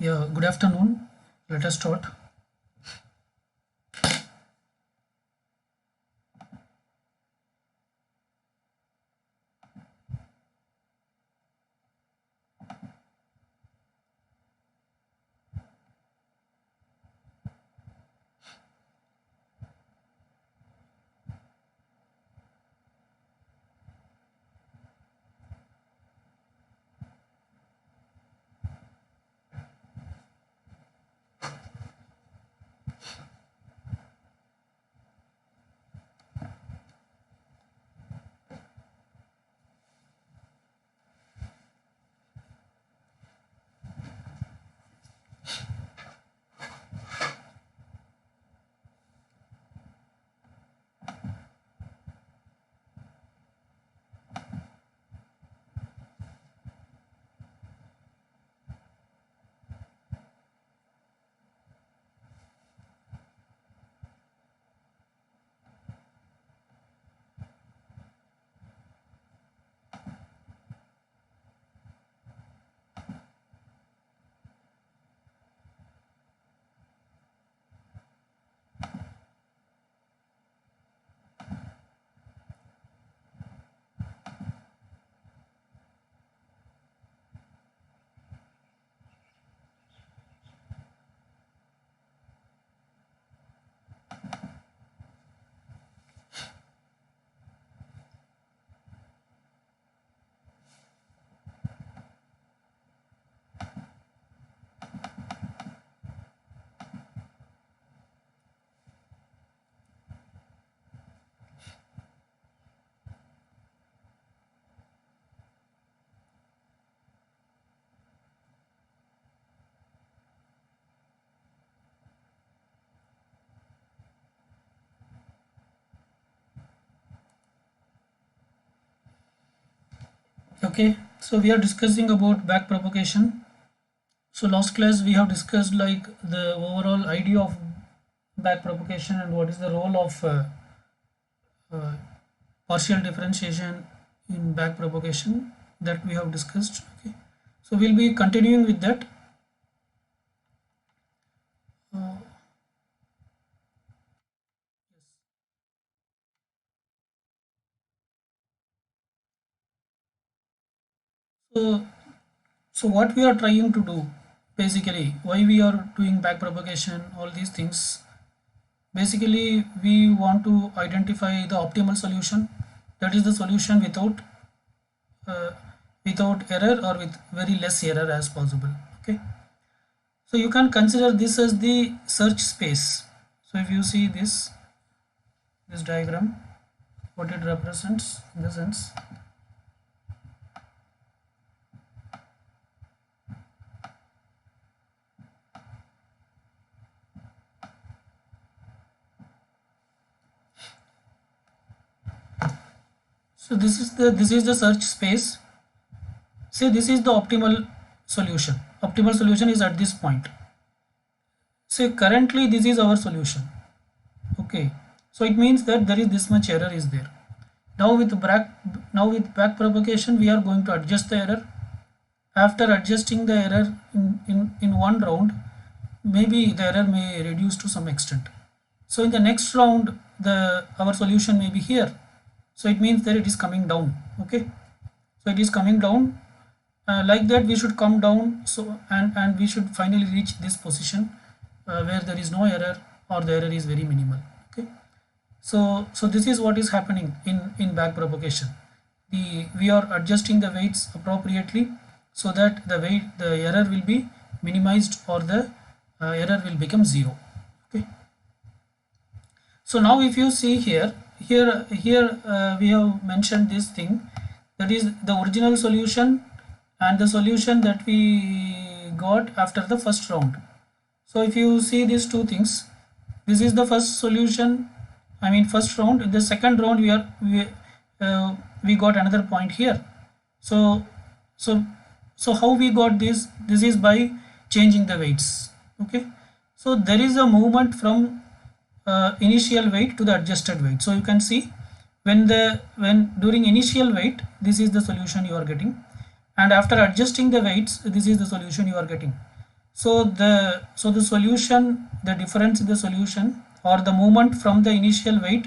Yeah, good afternoon. Let us start. Okay, so we are discussing about back propagation. So last class we have discussed like the overall idea of back propagation and what is the role of uh, partial differentiation in back propagation that we have discussed. Okay, so we'll be continuing with that. Uh, so, so what we are trying to do basically, why we are doing back propagation, all these things. Basically, we want to identify the optimal solution. That is the solution uh, without error or with very less error as possible. Okay. So you can consider this as the search space. So if you see this diagram, what it represents in the sense. So this is the search space. Say this is the optimal solution. Optimal solution is at this point. Say currently this is our solution. Okay, so it means that there is this much error is there. Now with back propagation we are going to adjust the error. After adjusting the error in one round, maybe the error may reduce to some extent. So in the next round our solution may be here. So it means that it is coming down. Okay, so it is coming down. Like that we should come down, so and we should finally reach this position where there is no error or the error is very minimal. Okay, so this is what is happening in back propagation. We are adjusting the weights appropriately so that the error will be minimized or the error will become zero. Okay, so now if you see here we have mentioned this thing, that is the original solution and the solution that we got after the first round. So if you see these two things, this is the first solution, I mean first round. In the second round we got another point here. So so so how we got this is by changing the weights. Okay, so there is a movement from initial weight to the adjusted weight. So you can see when during initial weight this is the solution you are getting, and after adjusting the weights this is the solution you are getting. So the solution, the difference in the solution or the movement from the initial weight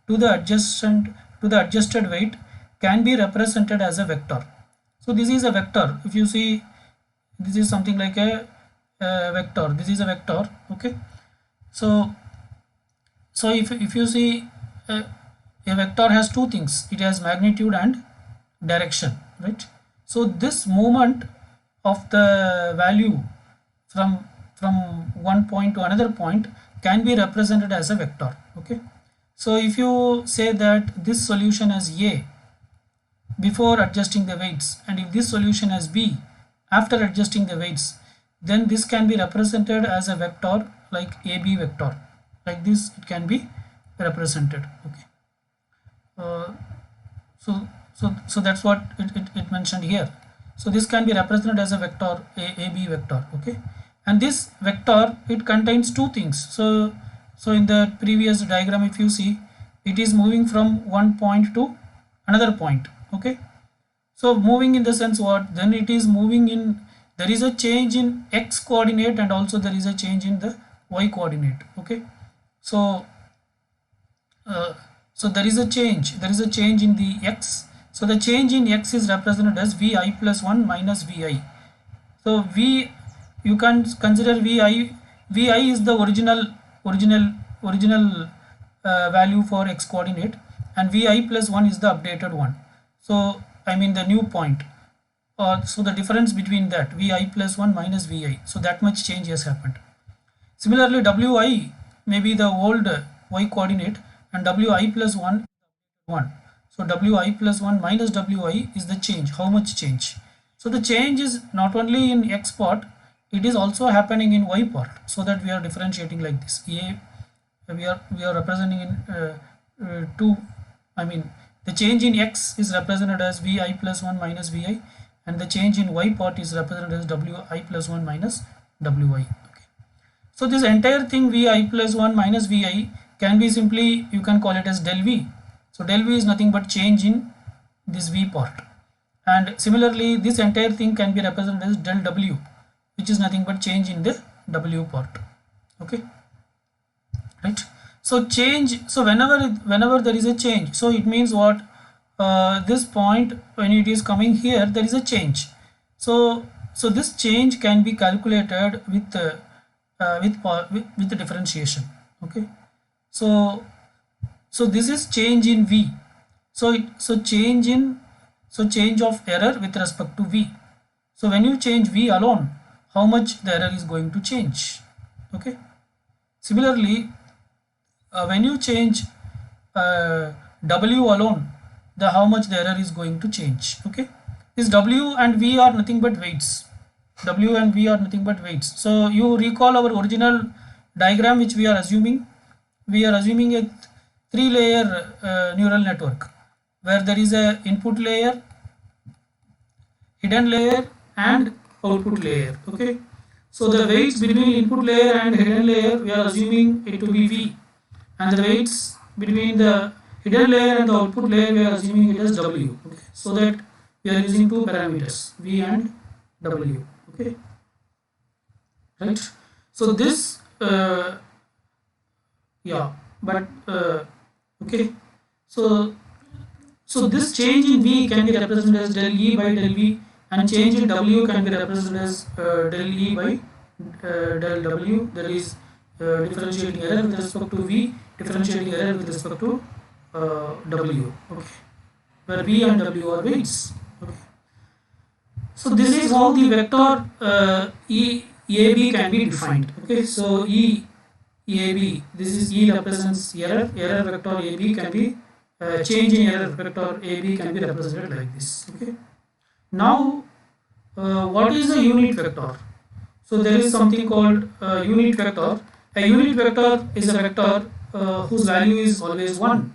to the adjusted weight can be represented as a vector. So this is a vector. If you see, this is something like a vector. This is a vector. Okay. So if you see, a vector has two things. It has magnitude and direction, right? So this movement of the value from one point to another point can be represented as a vector. Okay. So if you say that this solution has A before adjusting the weights, and if this solution has B after adjusting the weights, then this can be represented as a vector like AB vector. Like this it can be represented. Okay. So that's what it mentioned here. So this can be represented as a vector, AB vector. Okay. And this vector, it contains two things. So in the previous diagram, if you see, it is moving from one point to another point. Okay. So moving in the sense what? Then it is moving in, there is a change in x coordinate and also there is a change in the y coordinate. Okay. So there is a change in the x. So the change in x is represented as vi plus 1 minus vi. So you can consider vi is the original value for x coordinate, and vi plus 1 is the updated one. So I mean the new point, so the difference between that, vi plus 1 minus vi, so that much change has happened. Similarly, wi may be the old y coordinate and wi plus 1. So wi plus 1 minus wi is the change. How much change? So the change is not only in x part, it is also happening in y part, so that we are differentiating like this. We are representing in two, I mean the change in x is represented as vi plus 1 minus vi, and the change in y part is represented as wi plus 1 minus wi. Okay. So this entire thing vi plus 1 minus vi can be simply, you can call it as del v. So del v is nothing but change in this v part, and similarly this entire thing can be represented as del w, which is nothing but change in the w part. Okay, right? So change, so whenever there is a change, so it means what, this point when it is coming here, there is a change. So this change can be calculated with the differentiation. Okay. So this is change in v. So change of error with respect to v. So when you change v alone, how much the error is going to change. Okay. Similarly, when you change w alone, how much the error is going to change. Okay. This w and v are nothing but weights. W and v are nothing but weights. So you recall our original diagram which we are assuming. We are assuming a 3-layer neural network where there is a input layer, hidden layer and output layer. Okay. So the weights between input layer and hidden layer, we are assuming it to be v, and the weights between the hidden layer and the output layer, we are assuming it as w. Okay. So that we are using two parameters, v and w. Okay, right? So this okay, so this change in v can be represented as del e by del v, and change in w can be represented as del e by del w. There is differentiating error with respect to v, differentiating error with respect to w. Okay, where v and w are weights. Okay. So this is how the vector EAB can be defined. Okay, so EAB, this is E represents error vector AB can be change in error vector AB can be represented like this. Okay. Now, what is a unit vector? So there is something called unit vector. A unit vector is a vector whose value is always 1.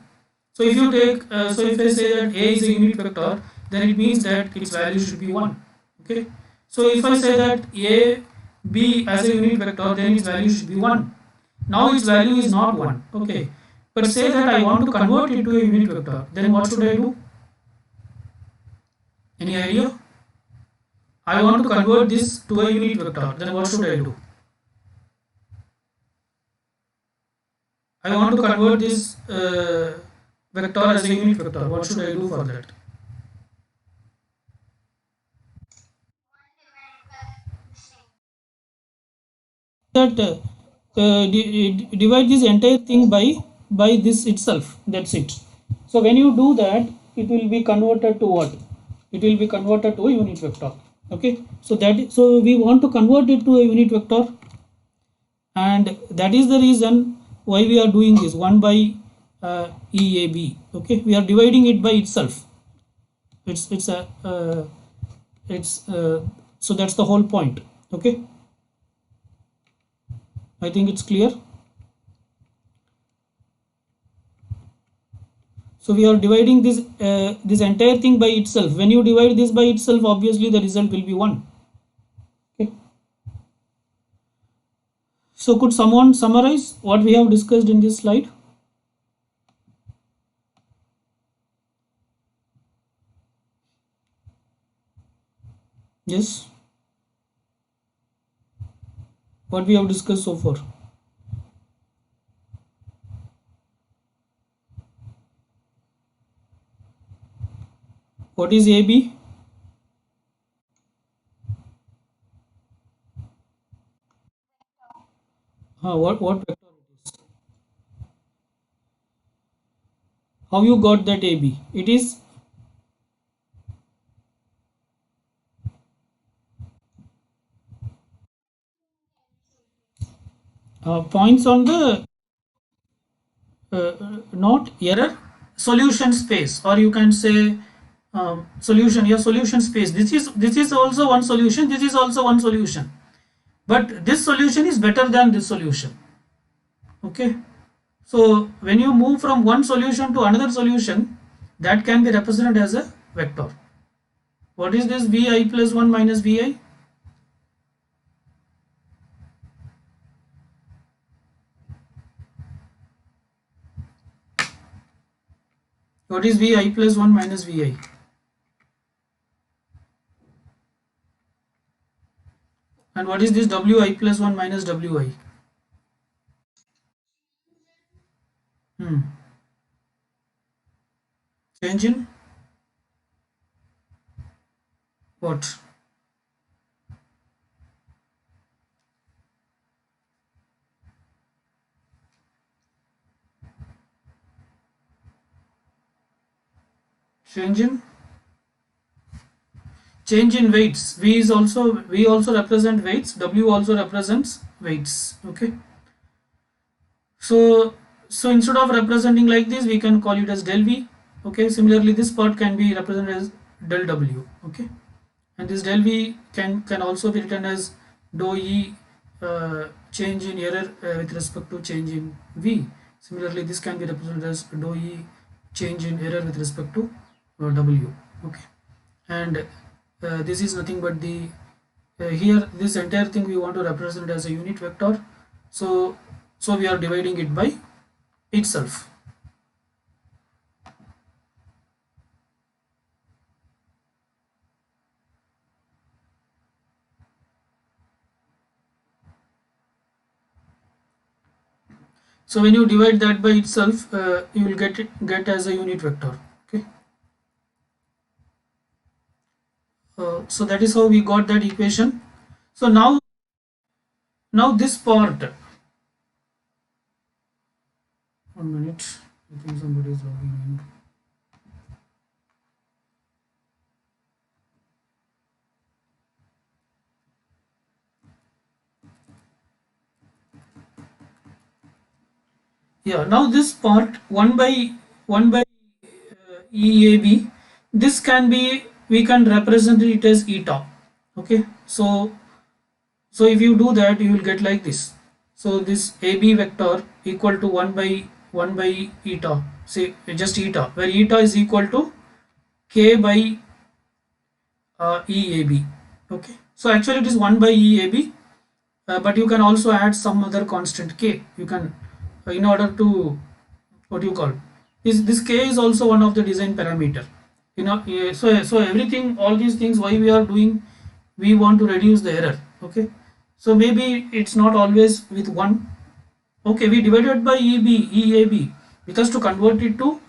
So if you take, so if I say that A is a unit vector, then it means that its value should be 1. Okay. So if I say that A, B as a unit vector, then its value should be 1. Now its value is not 1. Okay. But say that I want to convert it to a unit vector, then what should I do? Any idea? I want to convert this to a unit vector, then what should I do? I want to convert this vector as a unit vector. What should I do for that? That divide this entire thing by this itself. That's it. So when you do that, it will be converted to what? It will be converted to a unit vector. Okay. So we want to convert it to a unit vector, and that is the reason why we are doing this 1 by EAB. Okay, we are dividing it by itself. It's a so that's the whole point. Okay, I think it's clear. So we are dividing this entire thing by itself. When you divide this by itself, obviously the result will be 1. Okay. So could someone summarize what we have discussed in this slide? Yes. What we have discussed so far. What is AB? What vector it is? How you got that AB? It is points on the not error solution space, or you can say solution space. This is also one solution. This is also one solution, but this solution is better than this solution. Okay, so when you move from one solution to another solution, that can be represented as a vector. What is this vi plus 1 minus vi? What is vi plus 1 minus vi? And what is this wi plus 1 minus wi? Change in what? Change in weights. We also represent weights. W also represents weights. Okay. So instead of representing like this, we can call it as del V. Okay. Similarly, this part can be represented as del W. Okay. And this del V can also be written as dou E change in error with respect to change in V. Similarly, this can be represented as dou E change in error with respect to W. Okay. And this is nothing but the here this entire thing we want to represent as a unit vector. So we are dividing it by itself. So when you divide that by itself, you will get as a unit vector. Okay. So that is how we got that equation. So now this part. 1 minute. I think somebody is logging in. Yeah, now this part 1 by EAB, this can be, we can represent it as eta. Okay, so if you do that, you will get like this. So this AB vector equal to 1 by eta, say just eta, where eta is equal to k by EAB. Okay, so actually it is 1 by EAB, but you can also add some other constant k. You can in order to, what you call, this k is also one of the design parameter. So everything, all these things, why we are doing we want to reduce the error. Okay, so maybe it's not always with 1. Okay, we divided by EAB because to convert it to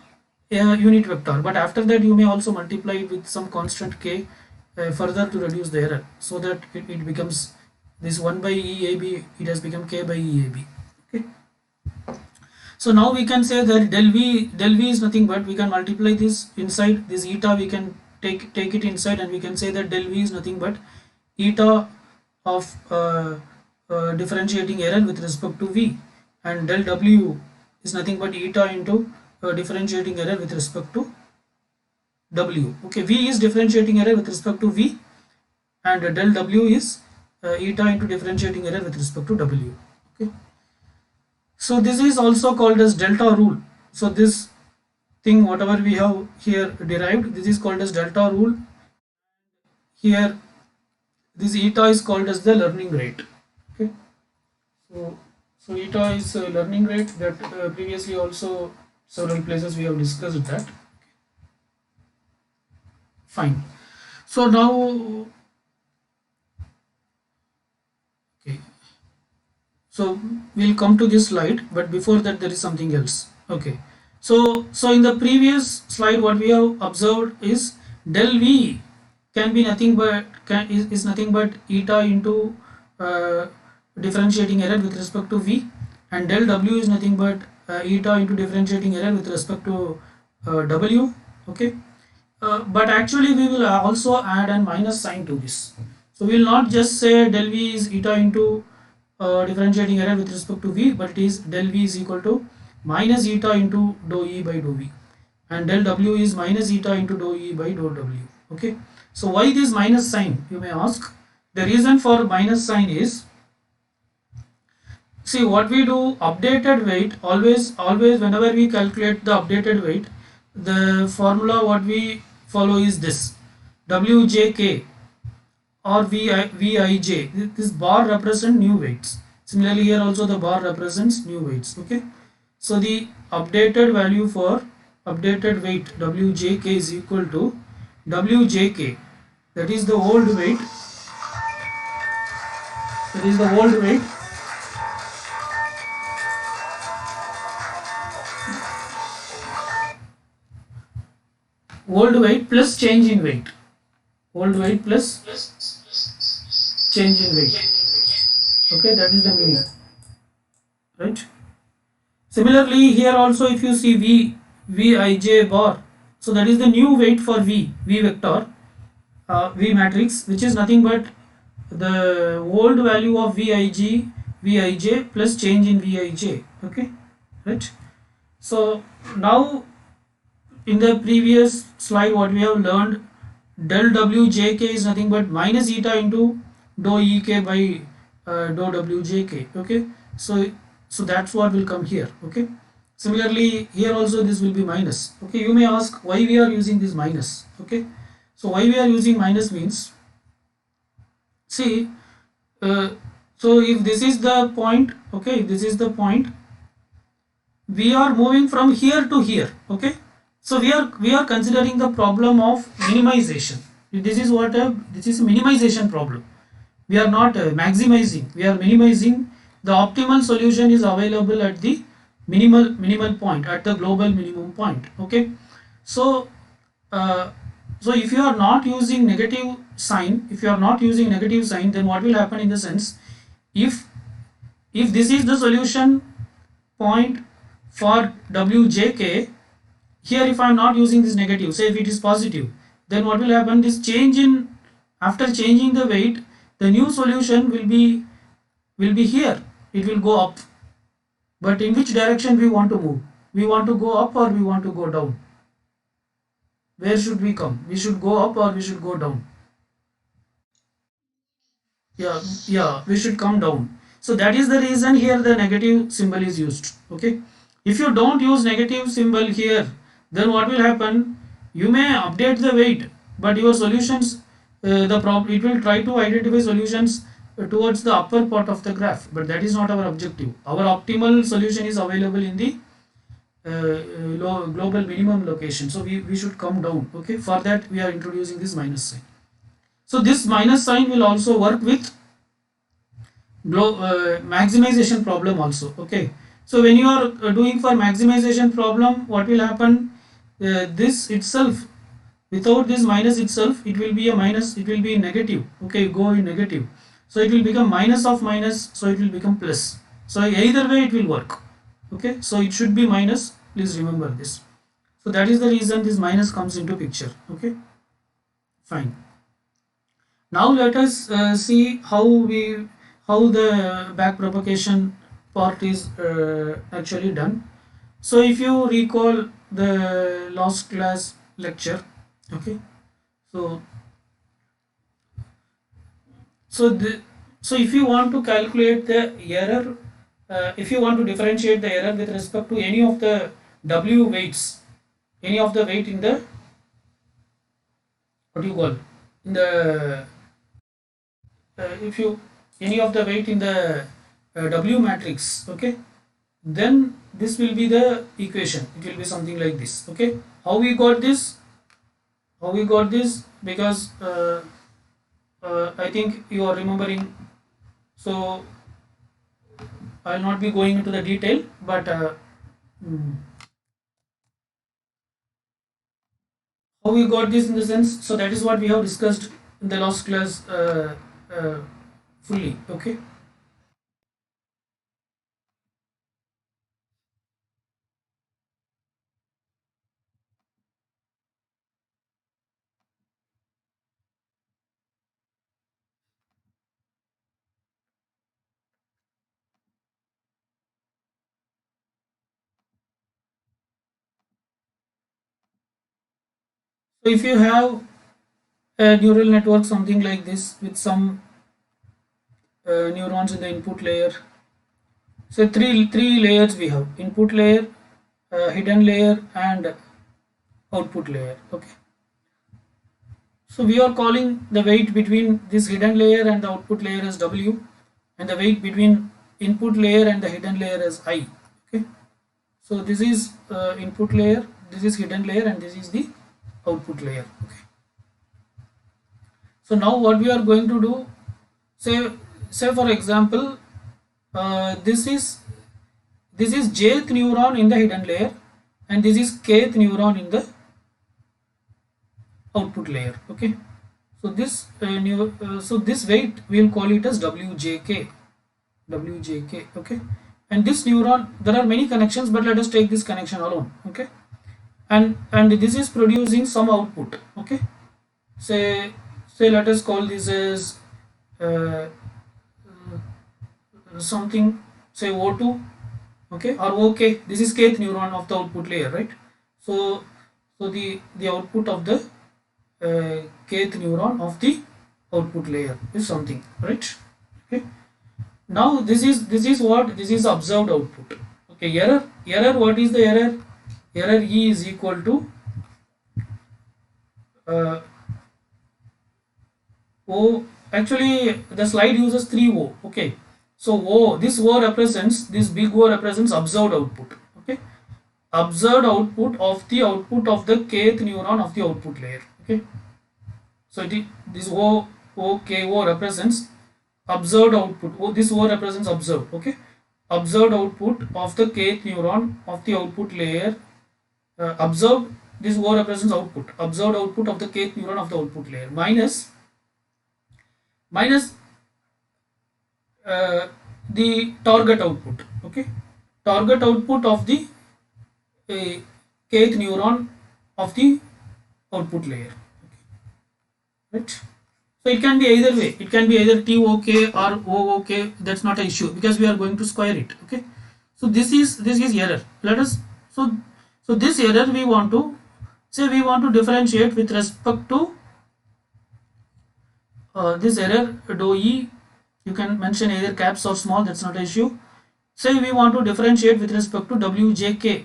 a unit vector, but after that you may also multiply it with some constant k further to reduce the error, so that it becomes this 1 by EAB, it has become k by EAB. Okay, so now we can say that del v is nothing but, we can multiply this inside this eta, we can take it inside, and we can say that del v is nothing but eta of differentiating error with respect to v, and del w is nothing but eta into differentiating error with respect to w. Okay, v is differentiating error with respect to v, and del w is eta into differentiating error with respect to w. Okay, so this is also called as delta rule. So this thing whatever we have here derived, this is called as delta rule. Here this eta is called as the learning rate. Okay, so eta is learning rate, that previously also several places we have discussed that. Fine. So now, okay, so we'll come to this slide, but before that there is something else. Okay, so in the previous slide what we have observed is del v can be nothing but is nothing but eta into differentiating error with respect to v, and del w is nothing but eta into differentiating error with respect to w. Okay, but actually we will also add a minus sign to this. So we will not just say del v is eta into differentiating error with respect to v, but it is del v is equal to minus eta into dou e by dou v, and del w is minus eta into dou e by dou w. Okay, so why this minus sign, you may ask. The reason for minus sign is, see what we do, updated weight, always whenever we calculate the updated weight, the formula what we follow is this wjk or vij. This bar represents new weights. Similarly here also the bar represents new weights. Okay, so the updated value for updated weight wjk is equal to wjk, that is the old weight, old weight plus change in weight, old weight plus change in weight. Okay, that is the meaning, right? Similarly here also if you see vij bar, so that is the new weight for v vector, v matrix, which is nothing but the old value of vij plus change in vij. Okay, right? So now in the previous slide what we have learned, del wjk is nothing but minus eta into dou ek by dou wjk. Okay, so that's what will come here. Okay, similarly here also this will be minus. Okay, you may ask why we are using this minus. Okay, so why we are using minus means, see, so if this is the point, okay, if this is the point, we are moving from here to here. Okay, so we are considering the problem of minimization. This is what this is a minimization problem. We are not maximizing, we are minimizing. The optimal solution is available at the minimal point, at the global minimum point. Okay, so so if you are not using negative sign, then what will happen in the sense, if this is the solution point for wjk, here if I am not using this negative, say if it is positive, then what will happen, this change in, after changing the weight, the new solution will be here, it will go up. But in which direction we want to move? We want to go up or we want to go down? Where should we come? We should go up or we should go down? Yeah, we should come down. So that is the reason here the negative symbol is used. Okay, if you don't use negative symbol here, then what will happen, you may update the weight, but your solutions, it will try to identify solutions towards the upper part of the graph, but that is not our objective. Our optimal solution is available in the global minimum location, so we should come down. Okay, for that we are introducing this minus sign. So this minus sign will also work with maximization problem also. Okay, so when you are doing for maximization problem, what will happen, this itself, without this minus itself, it will be a minus, it will be negative. Okay, go in negative, so it will become minus of minus, so it will become plus. So either way it will work. Okay, so it should be minus, please remember this. So that is the reason this minus comes into picture. Okay, fine. Now let us see how the back propagation part is actually done. So if you recall the last class lecture, okay, so so the so if you want to calculate the error, if you want to differentiate the error with respect to any of the W weights, any of the weight in the, what do you call, in the if you, any of the weight in the W matrix, okay, then this will be the equation. It will be something like this. Okay, how we got this, because I think you are remembering, so I will not be going into the detail, but mm, how we got this in the sense, so that is what we have discussed in the last class uh, fully. Okay, so if you have a neural network something like this with some neurons in the input layer. So three layers we have: input layer, hidden layer, and output layer. Okay. So we are calling the weight between this hidden layer and the output layer as W, and the weight between input layer and the hidden layer as I. Okay. So this is input layer, this is hidden layer, and this is the output layer. Okay. So now what we are going to do, say for example, this is jth neuron in the hidden layer, and this is kth neuron in the output layer. Okay, so this so this weight we will call it as wjk. Okay, and this neuron, there are many connections, but let us take this connection alone. Okay, and this is producing some output. Okay, say let us call this as uh, something, say O2. Okay, or OK, this is kth neuron of the output layer, right? So the output of the kth neuron of the output layer is something, right? Okay, now this is what, this is observed output. Okay, error, what is the error? Error E is equal to uh, O. Actually the slide uses 3O. Okay, so O, this O represents, this big O represents observed output. Okay, observed output of the kth neuron of the output layer. Okay, so this O represents observed output. This O represents observed. Okay, observed output of the kth neuron of the output layer. Observed, this O represents output, observed output of the kth neuron of the output layer, minus the target output. Okay, target output of the kth neuron of the output layer. Okay, right? So it can be either way, it can be either TOK or OOK. That's not an issue because we are going to square it. Okay, so this is error. Let us, so this error we want to say, we want to differentiate with respect to this error dou E. You can mention either caps or small, that's not an issue. Say we want to differentiate with respect to WJK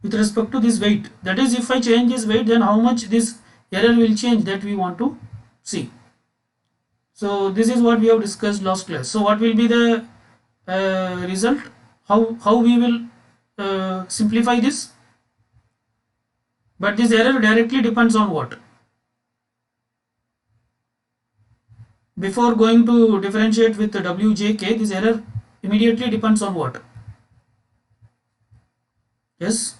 with respect to this weight. That is, if I change this weight, then how much this error will change, that we want to see. So this is what we have discussed last class. So what will be the result? How we will simplify this? But this error directly depends on what? before going to differentiate with the wjk, this error immediately depends on what? Yes,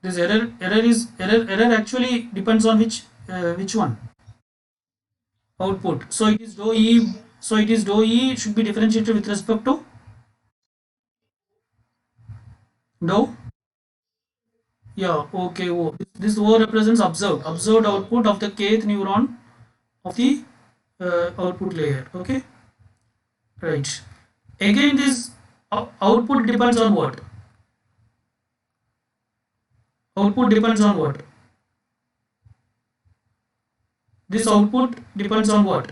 this error actually depends on which one? Output. So it is dou e, so it is dou e should be differentiated with respect to dou, yeah, okay, O. This O represents observed output of the kth neuron of the output layer. Okay, right. Again, this output depends on what? Output depends on what? This output depends on what?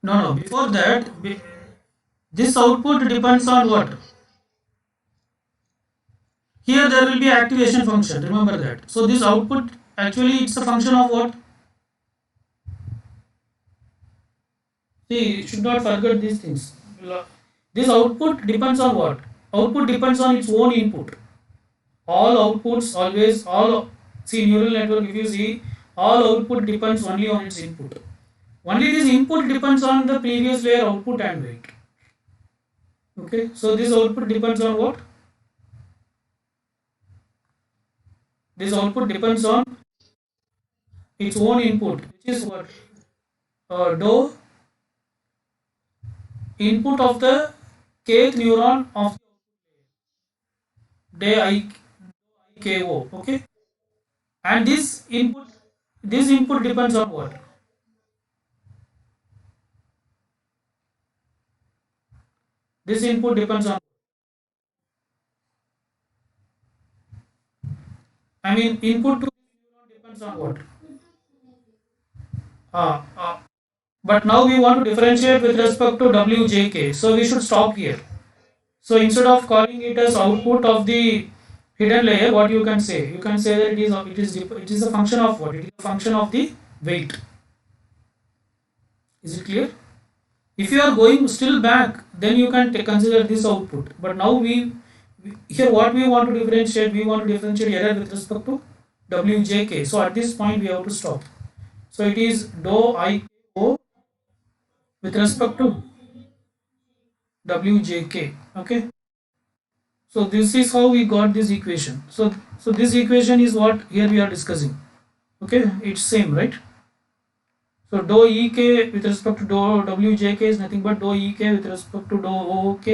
No, no. Before that, this output depends on what? Here there will be activation function. Remember that. So this output actually it's a function of what? See, you should not forget these things. This output depends on what? Output depends on its own input. All outputs always all see neural network. If you see, all output depends only on its input. Only this input depends on the previous layer output and weight. Okay, so this output depends on what? This output depends on its own input, which is what? Dou input of the kth neuron of day IKO. Okay, and this input depends on what? This input depends on, I mean input to this neuron depends on what? Uh, uh, but now we want to differentiate with respect to WJK, so we should stop here. So instead of calling it as output of the hidden layer, what you can say? You can say that it is a function of what? It is a function of the weight. Is it clear? If you are going still back, then you can consider this output. But now here what we want to differentiate? We want to differentiate error with respect to WJK. So at this point we have to stop. So it is dou IKO with respect to WJK. Okay. So this is how we got this equation. So this equation is what here we are discussing. Okay, it's same, right? So dou ek with respect to dou wjk is nothing but dou ek with respect to dou ook.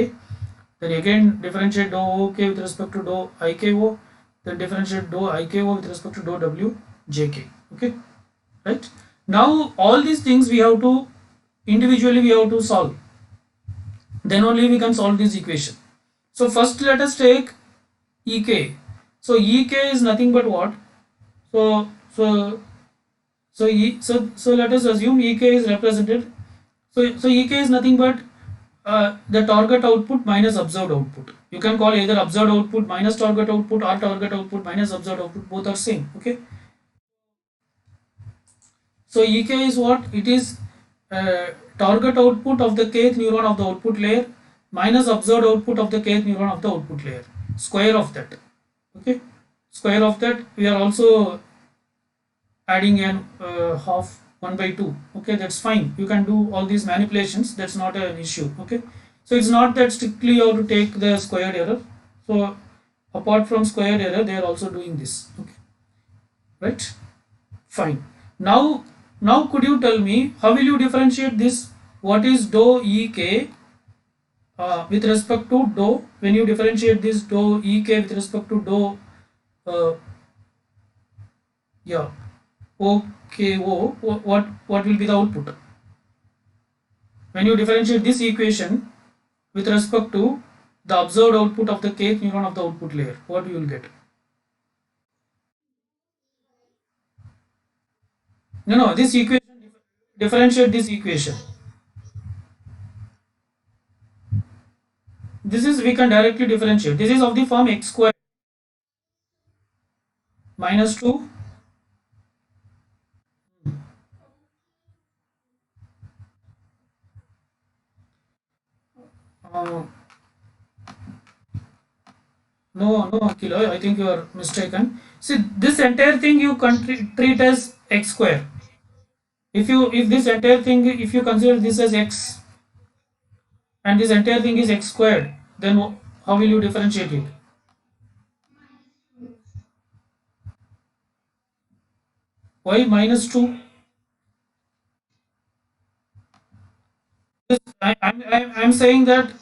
Then again differentiate dou ook with respect to dou iko. Then differentiate dou iko with respect to dou wjk. Okay, right? Now all these things we have to individually we have to solve. Then only we can solve this equation. So first let us take ek. So ek is nothing but what? So so let us assume ek is represented. So ek is nothing but the target output minus observed output. You can call either observed output minus target output or target output minus observed output. Both are same. Okay. So ek is what? It is target output of the kth neuron of the output layer minus observed output of the kth neuron of the output layer. Square of that. Okay. Square of that we are also adding an half 1 by 2. Okay, that's fine. You can do all these manipulations. That's not an issue. Okay. So it's not that strictly you have to take the squared error. So apart from squared error, they are also doing this. Okay. Right. Fine. Now could you tell me how will you differentiate this? What is dou ek with respect to dou? When you differentiate this dou ek with respect to dou, yeah, OKO, what will be the output? When you differentiate this equation with respect to the observed output of the kth neuron of the output layer, what you will get? No, this equation, differentiate this equation. This is, we can directly differentiate. This is of the form x square minus 2. Uh, No, Akhil, I think you are mistaken. See, this entire thing you can treat as x square. If this entire thing, if you consider this as x and this entire thing is x squared, then how will you differentiate it? Why minus 2? I'm saying that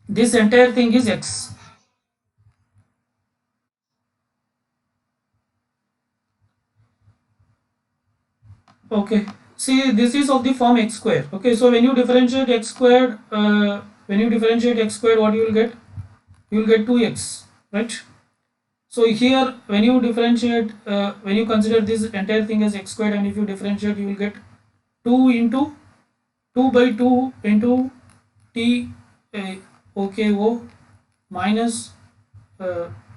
this entire thing is x. Okay. See, this is of the form x square. Okay, so when you differentiate x squared, what you will get? You will get 2x, right? So here, when you consider this entire thing as x squared, and if you differentiate, you will get 2 into 2 by 2 into t OKO minus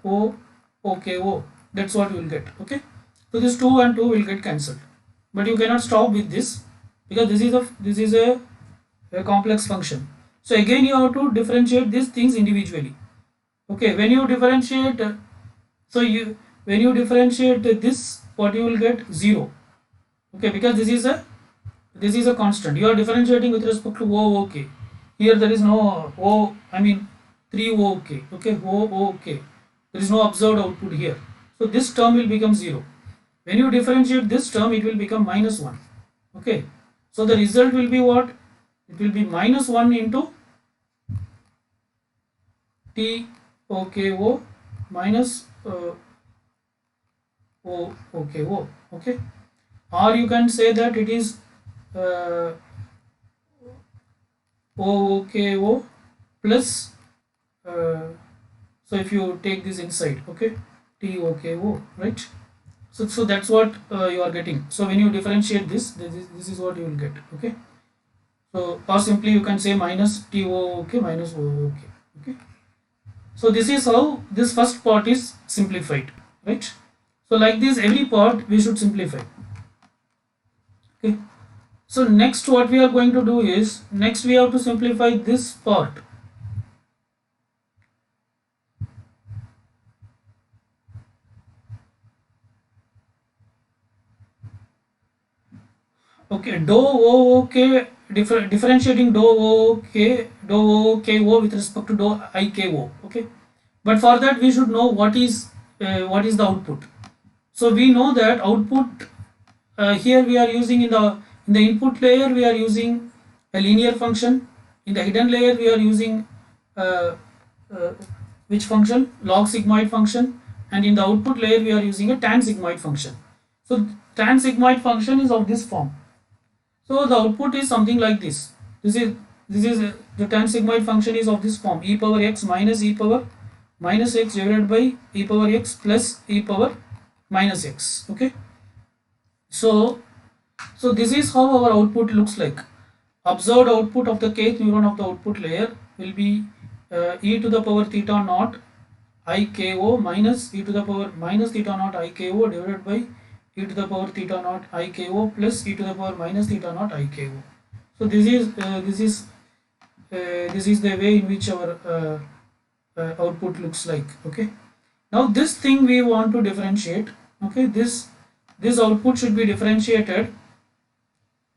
O OKO. That's what you will get. Okay. So this 2 and 2 will get cancelled. But you cannot stop with this because this is a complex function. So again you have to differentiate these things individually. Okay, when you differentiate, so you when you differentiate this, what you will get? 0. Okay, because this is a constant. You are differentiating with respect to O. Okay, here there is no O. I mean 3 O. Okay, okay, O. Okay, there is no observed output here. So this term will become 0. When you differentiate this term, it will become minus 1. Okay, so the result will be what? It will be minus 1 into T OKO minus O OKO. Okay, or you can say that it is uh, OKO plus so if you take this inside, okay, TOKO, right? So that's what you are getting. So when you differentiate this is what you will get. Okay, so or simply you can say minus TOK minus OOK. Okay, so this is how this first part is simplified, right? So like this, every part we should simplify. Okay, so next what we are going to do is, next we have to simplify this part. Okay, dou OOK, differentiating dou OOKO with respect to dou IKO. Okay, but for that we should know what is the output. So we know that output, here we are using in the input layer we are using a linear function. In the hidden layer we are using uh, uh, which function? Log sigmoid function. And in the output layer we are using a tan sigmoid function. So tan sigmoid function is of this form. So the output is something like this. This is the tan sigmoid function is of this form: e power x minus e power minus x divided by e power x plus e power minus x. Okay. So this is how our output looks like. Observed output of the kth neuron of the output layer will be e to the power theta naught IKO minus e to the power minus theta naught IKO divided by e to the power theta naught IKO plus e to the power minus theta naught IKO. So this is the way in which our output looks like. Okay. Now this thing we want to differentiate. Okay, this output should be differentiated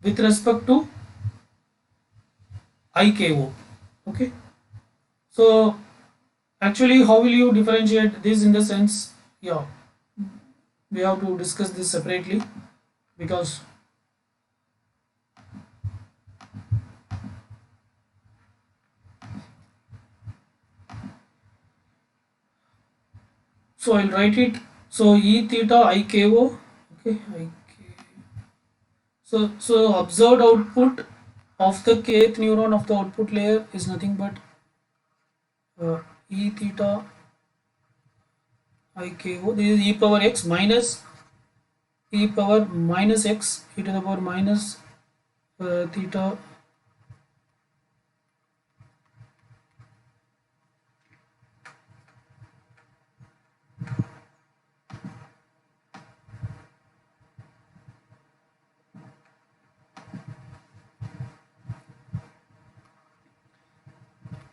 with respect to IKO. Okay. So actually, how will you differentiate this? In the sense, yeah, we have to discuss this separately, because so I'll write it. So E theta IKO. Okay, so observed output of the kth neuron of the output layer is nothing but E theta IKO. This is e power x minus e power minus x e to the power minus theta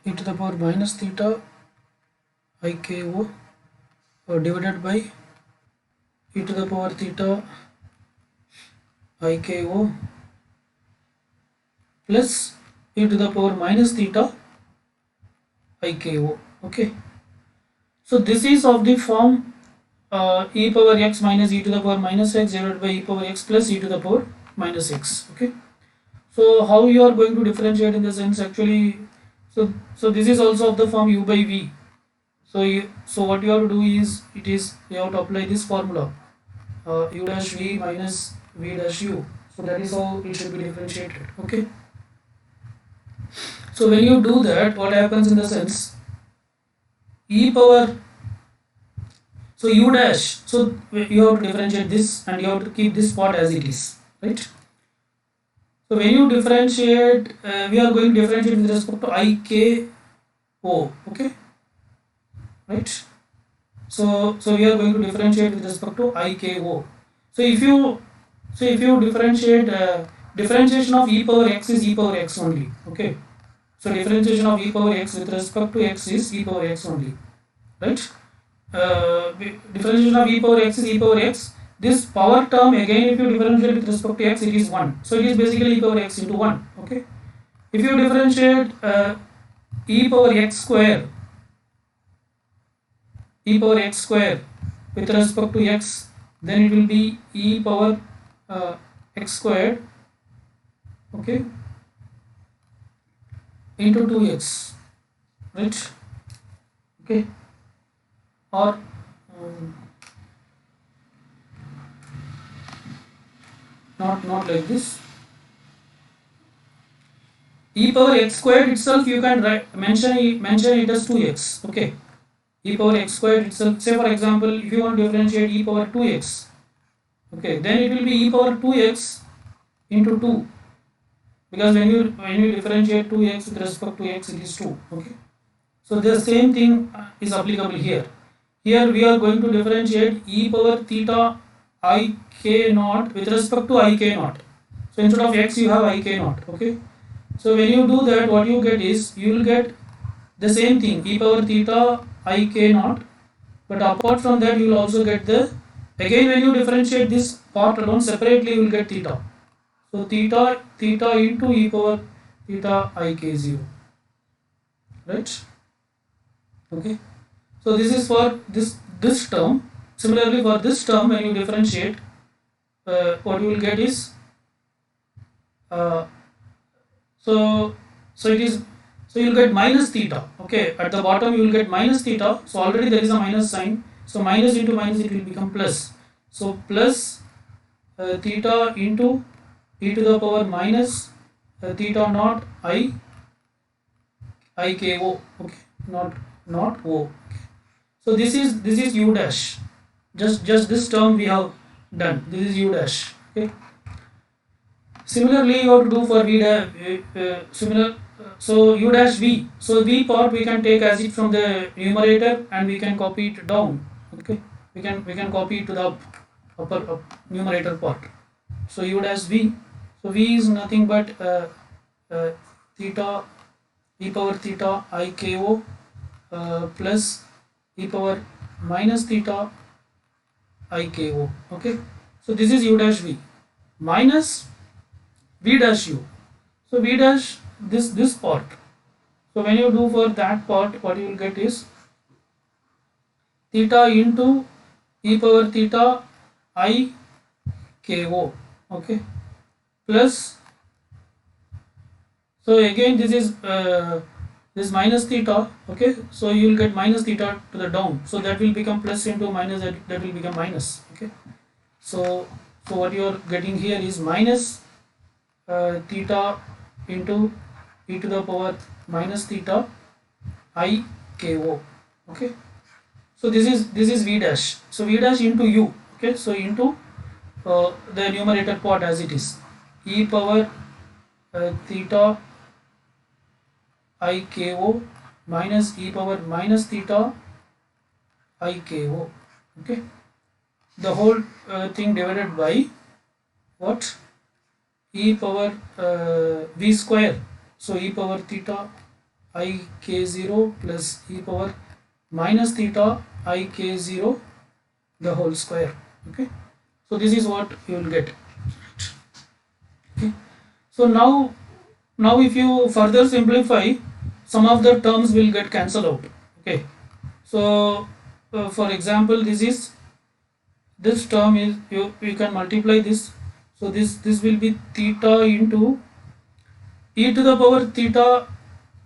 e to the power minus theta IKO divided by e to the power theta IKO plus e to the power minus theta IKO. Okay, so this is of the form e power x minus e to the power minus x divided by e power x plus e to the power minus x. Okay, so how you are going to differentiate in the sense actually, so this is also of the form u by v. So what you have to do is you have to apply this formula u dash v minus v dash u. So that is how it should be differentiated. Okay, so when you do that, what happens in the sense e power, so u dash, so you have to differentiate this and you have to keep this part as it is, right? So when you differentiate, we are going to differentiate with respect to IKO. Okay, right? So we are going to differentiate with respect to IKO. So if you differentiate, differentiation of e power x is e power x only. Okay, so differentiation of e power x with respect to x is e power x only, right? Differentiation of e power x is e power x. This power term again, if you differentiate with respect to x, it is 1. So it is basically e power x into 1. Okay, if you differentiate e power x square with respect to x, then it will be e power x squared, okay, into 2x, right? Okay, or not like this. E power x squared itself you can mention it as 2x. Okay, e power x squared itself, say for example, if you want to differentiate e power 2x, okay, then it will be e power 2x into 2, because when you differentiate 2x with respect to x, it is 2. Okay, so the same thing is applicable here. Here we are going to differentiate e power theta I k naught with respect to I k naught. So instead of x you have I k naught. Okay, so when you do that, what you get is, you will get the same thing, e power theta I k naught, but apart from that you will also get the, again when you differentiate this part alone separately, you will get theta. So theta into e power theta I k 0, right? Okay, so this is for this term. Similarly for this term, when you differentiate, what you will get is so it is, so you will get minus theta. Okay, at the bottom you will get minus theta, so already there is a minus sign, so minus into minus it will become plus. So plus theta into e to the power minus theta naught I k o. Okay, not o. Okay. So this is u dash, just this term we have done, this is u dash. Okay, similarly you have to do for v similar, so u dash v, so v part we can take as it from the numerator and we can copy it down. Okay, we can copy it to the upper numerator part. So u dash v, so v is nothing but theta e power theta I k o plus e power minus theta I k o. Okay, so this is u dash v minus v dash u. So v dash, this part, so when you do for that part, what you will get is theta into e power theta I k o. Okay, plus, so again this is this minus theta. Okay, so you will get minus theta to the down, so that will become plus into minus, that will become minus. Okay, so what you are getting here is minus theta into e to the power minus theta I k o. Okay, so this is v dash, so v dash into u. Okay, so into the numerator part as it is, e power theta I k o minus e power minus theta I k o. Okay, the whole thing divided by what, e power v square, so e power theta I k 0 plus e power minus theta I k0 the whole square. Okay, so this is what you will get. Okay, so now if you further simplify, some of the terms will get cancelled out. Okay, so for example, this term is, you can multiply this, so this will be theta into e to the power theta.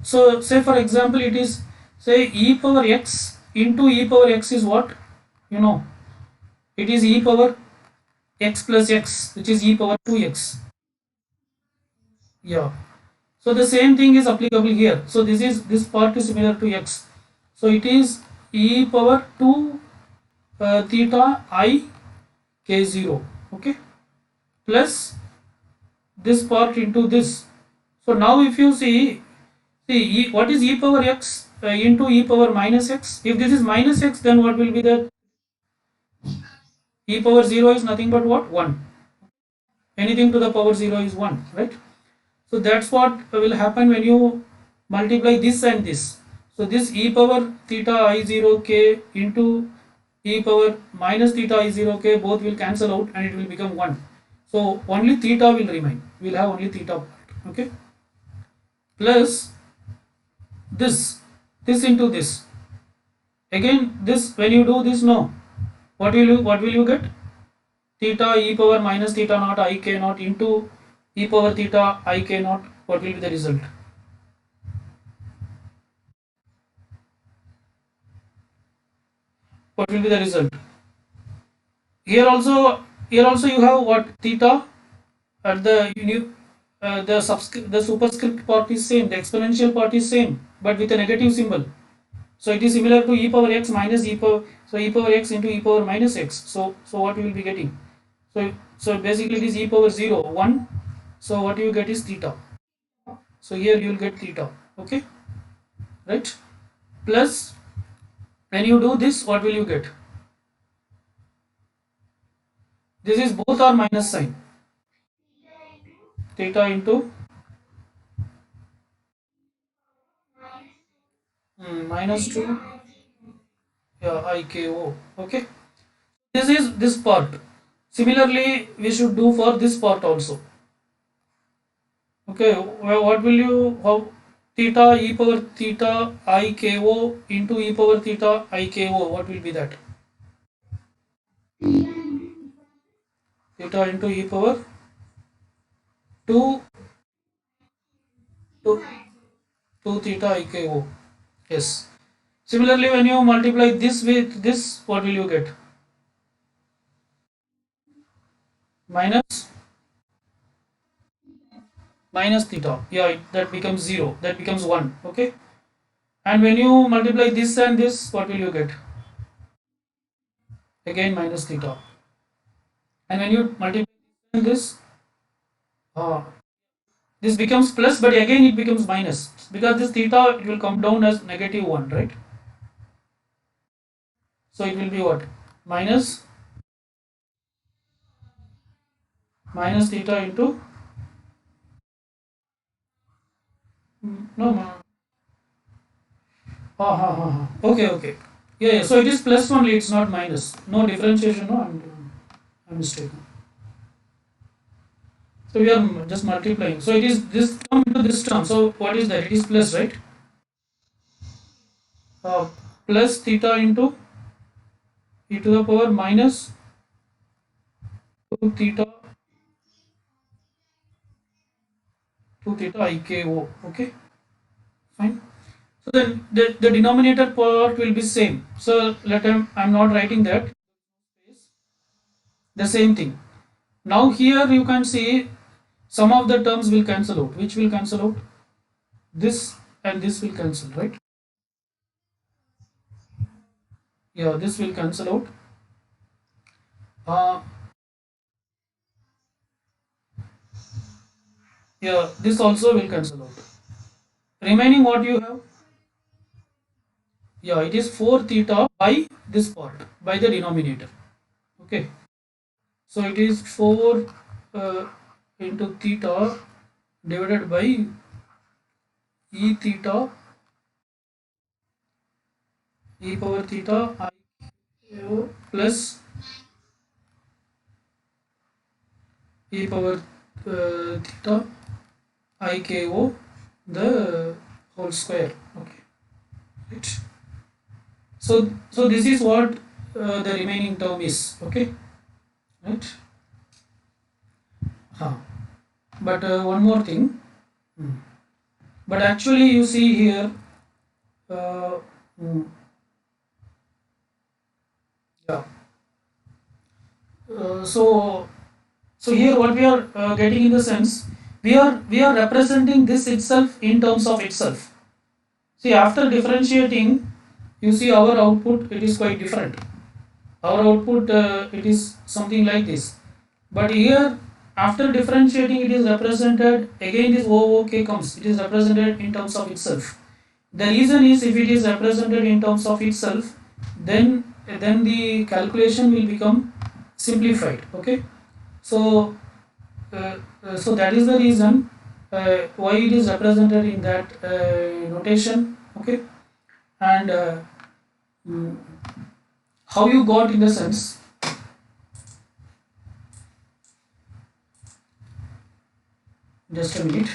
So say for example it is, say, e power x into e power x is what, you know, it is e power x plus x, which is e power 2x. Yeah, so the same thing is applicable here. So this part is similar to x, so it is e power 2 theta I k0. Okay, plus this part into this. So now if you see what is e power x into e power minus x. If this is minus x, then what will be the e power 0 is nothing but what, 1. Anything to the power 0 is 1, right? So that's what will happen when you multiply this and this. So this e power theta I0 k into e power minus theta I0 k, both will cancel out and it will become 1. So only theta will remain. We will have only theta part. Okay, plus this into this. Again this, when you do this, no, what will you get? Theta e power minus theta naught I k naught into e power theta I k naught. What will be the result? What will be the result? Here also you have what, theta at the the superscript part is same, the exponential part is same, but with a negative symbol. So it is similar to e power x minus e power, so e power x into e power minus x. So what you will be getting? So basically it is e power 0 1. So what you get is theta. So here you will get theta. Okay, right? Plus when you do this, what will you get? This is both are minus sign. Theta into minus 2, yeah, I k o. Okay, this is this part. Similarly we should do for this part also. Okay, well, what will you, how, theta e power theta I k o into e power theta I k o, what will be that? Theta into e power 2 2, 2 theta I k o. Yes. Similarly, when you multiply this with this, what will you get? Minus minus theta. Yeah, that becomes 0. That becomes 1. Okay. And when you multiply this and this, what will you get? Again minus theta. And when you multiply this, uh, this becomes plus, but again it becomes minus, because this theta, it will come down as negative 1, right? So it will be what? Minus theta into, no, no. Okay, okay. Yeah, so it is plus only, it's not minus. No differentiation, no, I'm mistaken. So we are just multiplying. So it is this term into this term. So what is that? It is plus, right? Uh, Plus theta into e to the power minus 2 theta 2 theta I k o. Okay, fine. So then the denominator part will be same. So I'm not writing that. The same thing. Now here you can see some of the terms will cancel out. Which will cancel out? This and this will cancel, right? Yeah, this will cancel out. Uh, yeah, this also will cancel out. Remaining what you have? Yeah, it is 4 theta by this part, by the denominator. Okay, so it is 4 uh, into theta divided by e theta e power theta I plus e power theta I ko the whole square. Okay, right. So this is what the remaining term is. Okay, right. But one more thing. But actually you see here, uh, mm, yeah. So here what we are getting in the sense, we are representing this itself in terms of itself. See, after differentiating, you see our output, it is quite different. Our output, it is something like this. But here, after differentiating, it is represented, again this OOK comes, it is represented in terms of itself. The reason is, if it is represented in terms of itself, then the calculation will become simplified. Okay, so so that is the reason why it is represented in that notation. Okay, and mm, how you got in the sense, just a minute.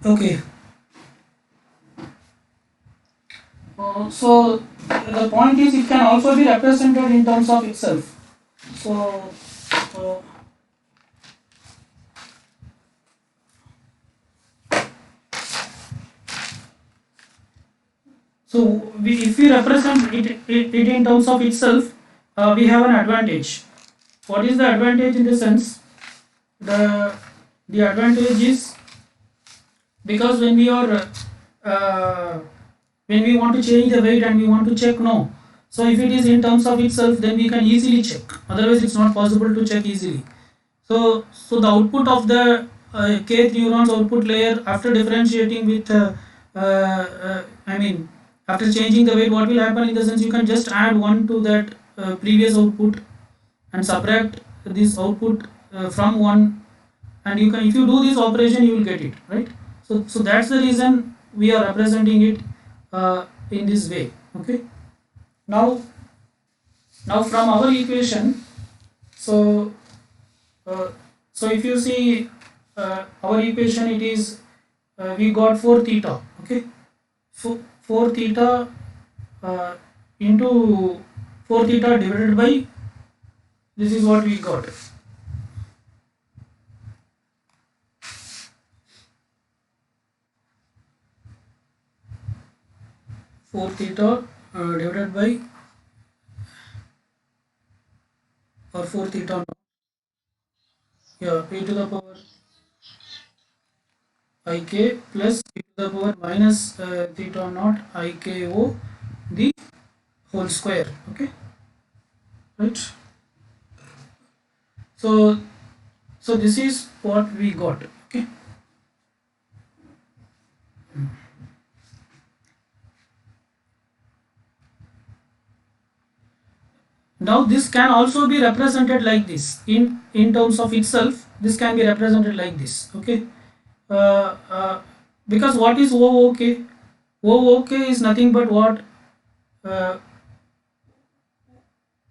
Okay, so the point is, it can also be represented in terms of itself. So uh, so if we represent it in terms of itself, we have an advantage. What is the advantage in the sense? The advantage is, because when we want to change the weight and we want to check, no, so if it is in terms of itself, then we can easily check, otherwise it's not possible to check easily. So the output of the kth neurons output layer, after differentiating with I mean, after changing the weight, what will happen in the sense, you can just add 1 to that previous output and subtract this output from 1, and you can, if you do this operation, you will get it, right. So that's the reason we are representing it in this way. Okay, now from our equation, so uh, so if you see our equation, it is we got 4 theta. Okay, 4 theta into 4 theta divided by, this is what we got. 4 theta divided by, or 4 theta, yeah, e to the power ik plus e to the power minus theta naught iko the whole square. Okay, right. So this is what we got. Okay, now this can also be represented like this, in terms of itself, this can be represented like this. Okay, uh, uh, because what is OOK? OOK is nothing but what? Uh,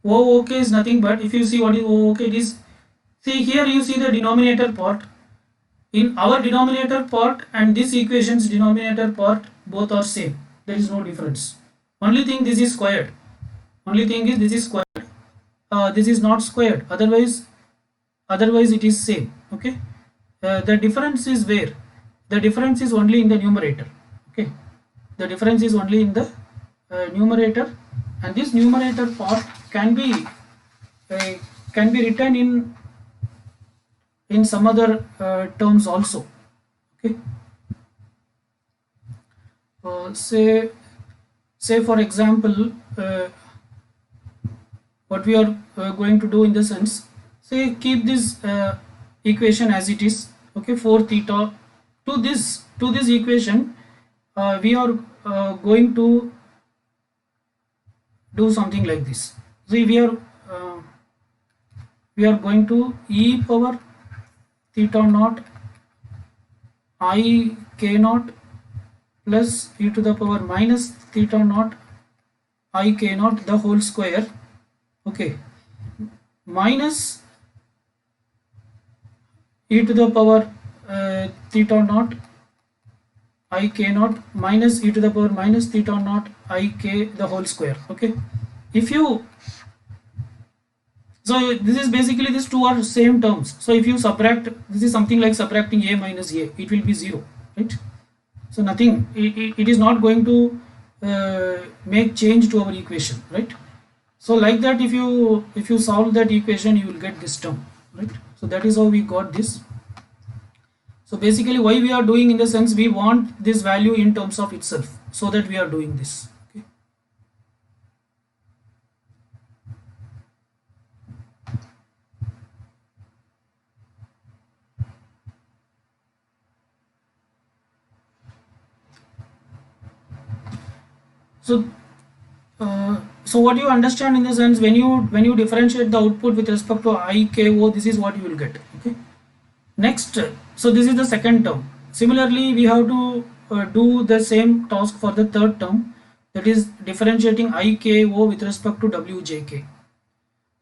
OOK is nothing but, if you see what is OOK, it is, see here you see the denominator part. In our denominator part and this equation's denominator part, both are same. There is no difference. Only thing this is squared. Only thing is this is squared. This is not squared. Otherwise it is same. Okay. The difference is where? The difference is only in the numerator. Okay. The difference is only in the numerator, and this numerator part can be written in some other terms also. Okay. Say for example, what we are going to do in the sense, say keep this equation as it is. Okay, 4 theta to this equation, we are going to do something like this. See, we are going to e power theta naught I k naught plus e to the power minus theta naught I k naught the whole square. Okay, minus e to the power theta naught I k naught minus e to the power minus theta naught I k the whole square. Okay, if you, so this is basically, these two are same terms. So if you subtract, this is something like subtracting a minus a, it will be 0, right? So nothing, it is not going to make change to our equation, right? So like that, if you solve that equation, you will get this term, right? So that is how we got this. So basically why we are doing, in the sense we want this value in terms of itself, so that we are doing this. Okay. So what you understand, in the sense, when you differentiate the output with respect to I, K, O, this is what you will get. Okay. Next, so this is the second term. Similarly, we have to do the same task for the third term, that is differentiating IKO with respect to WJK.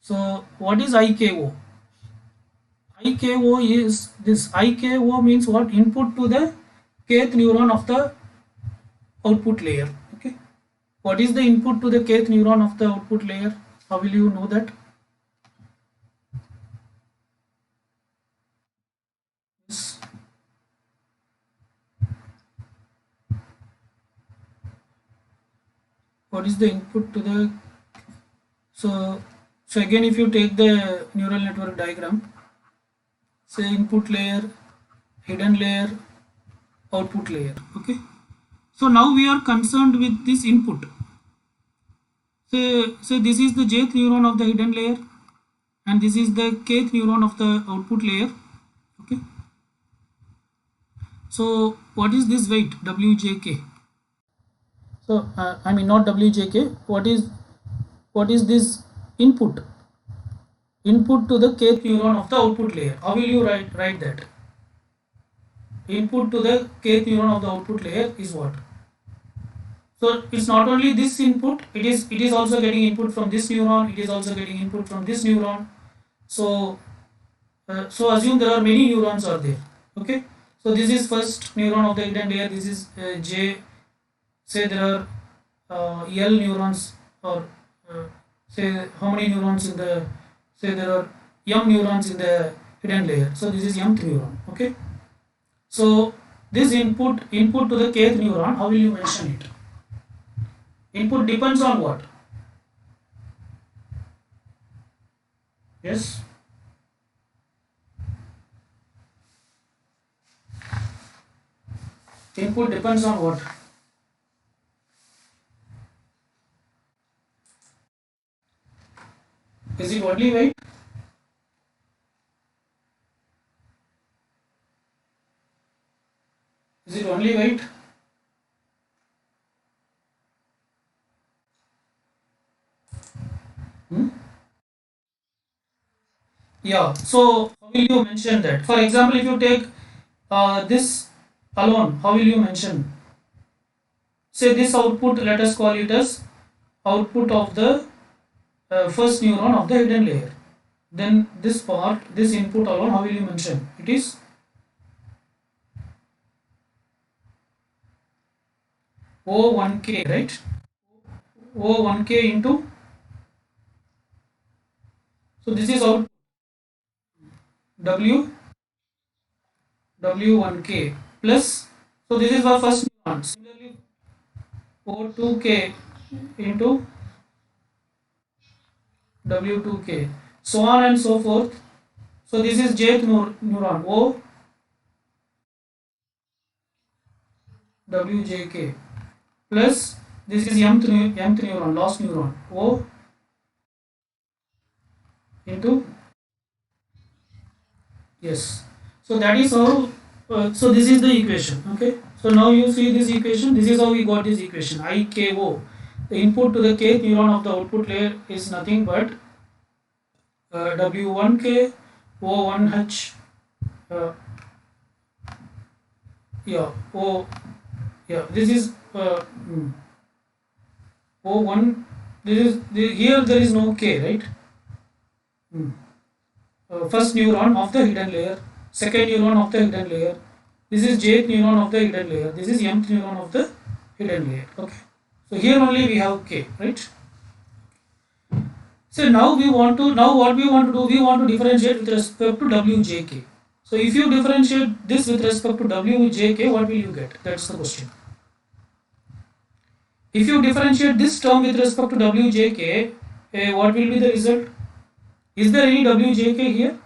So what is IKO? IKO is this. IKO means what? Input to the kth neuron of the output layer. Okay. What is the input to the kth neuron of the output layer? How will you know that? Yes. What is the input to the, so again, if you take the neural network diagram, say input layer, hidden layer, output layer. Okay, so now we are concerned with this input. Say this is the jth neuron of the hidden layer, and this is the kth neuron of the output layer. Okay, so what is this weight? WJK. So I mean not WJK. What is this input? Input to the kth neuron of the output layer. How will you write that? Input to the kth neuron of the output layer is what? So it's not only this input, it is also getting input from this neuron, it is also getting input from this neuron. So so assume there are many neurons are there. Okay, so this is first neuron of the hidden layer, this is J. Say there are L neurons, or say how many neurons in the, say there are M neurons in the hidden layer, so this is mth neuron. Okay, so this input to the kth neuron, how will you mention it? Input depends on what? Yes. Input depends on what? Is it only weight? Is it only weight? Yeah, so how will you mention that? For example, if you take this alone, how will you mention? Say this output, let us call it as output of the first neuron of the hidden layer. Then this part, this input alone, how will you mention? It is O1K, right? O1K into, so this is output W, W1K plus, so this is the first neuron. Similarly, O2K into W2K, so on and so forth. So this is jth neuron, O WJK plus this is mth neuron, last neuron, O into, yes. So that is how, so this is the equation, okay. So now you see this equation, this is how we got this equation, IKO. The input to the kth neuron of the output layer is nothing but W1K, O1H, uh, yeah, O, yeah, this is O1, this is, here there is no K, right? First neuron of the hidden layer, second neuron of the hidden layer, this is jth neuron of the hidden layer, this is mth neuron of the hidden layer, okay. So here only we have K, right? So now we want to, now what we want to do, we want to differentiate with respect to Wjk. So if you differentiate this with respect to Wjk, what will you get? That's the question. If you differentiate this term with respect to Wjk, what will be the result? Is there any Wjk here?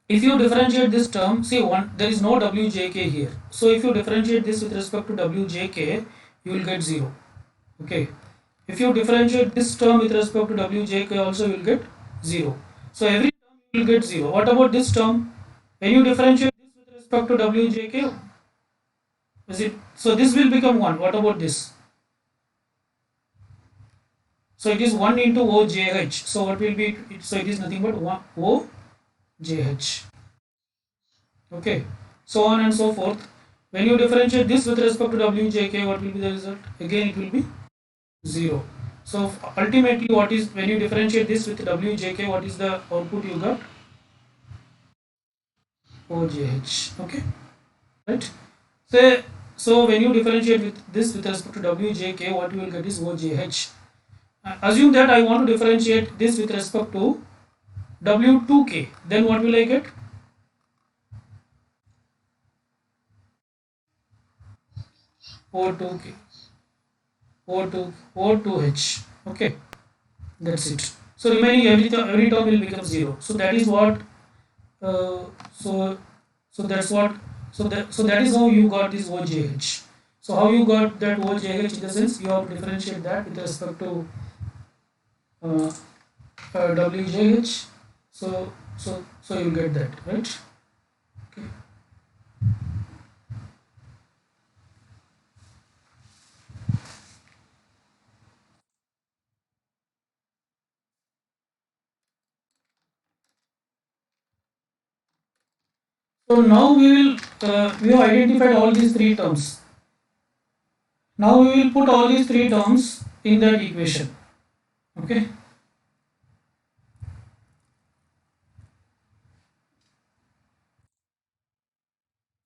If you differentiate this term, see one, there is no Wjk here. So if you differentiate this with respect to Wjk, you will get 0. Okay. If you differentiate this term with respect to Wjk also, you will get 0. So every term you will get 0. What about this term? When you differentiate this with respect to Wjk, is it, so this will become 1. What about this? So it is 1 into OJH. So what will be, so it is nothing but 1 OJH. Okay. So on and so forth. When you differentiate this with respect to Wjk, what will be the result? Again it will be 0. So ultimately what is, when you differentiate this with Wjk, what is the output you got? OJH. Okay. Right. So when you differentiate with this with respect to Wjk, what you will get is OJH. Assume that I want to differentiate this with respect to W2K, then what will I get? O2K, O2H. Okay, that's it. So remaining every term will become 0. So that is what. So that's what. So that is how you got this OJH. So how you got that OJH, in the sense you have to differentiate that with respect to WJH. So you get that, right? Okay. So now we have identified all these three terms. Now we will put all these three terms in that equation. Okay.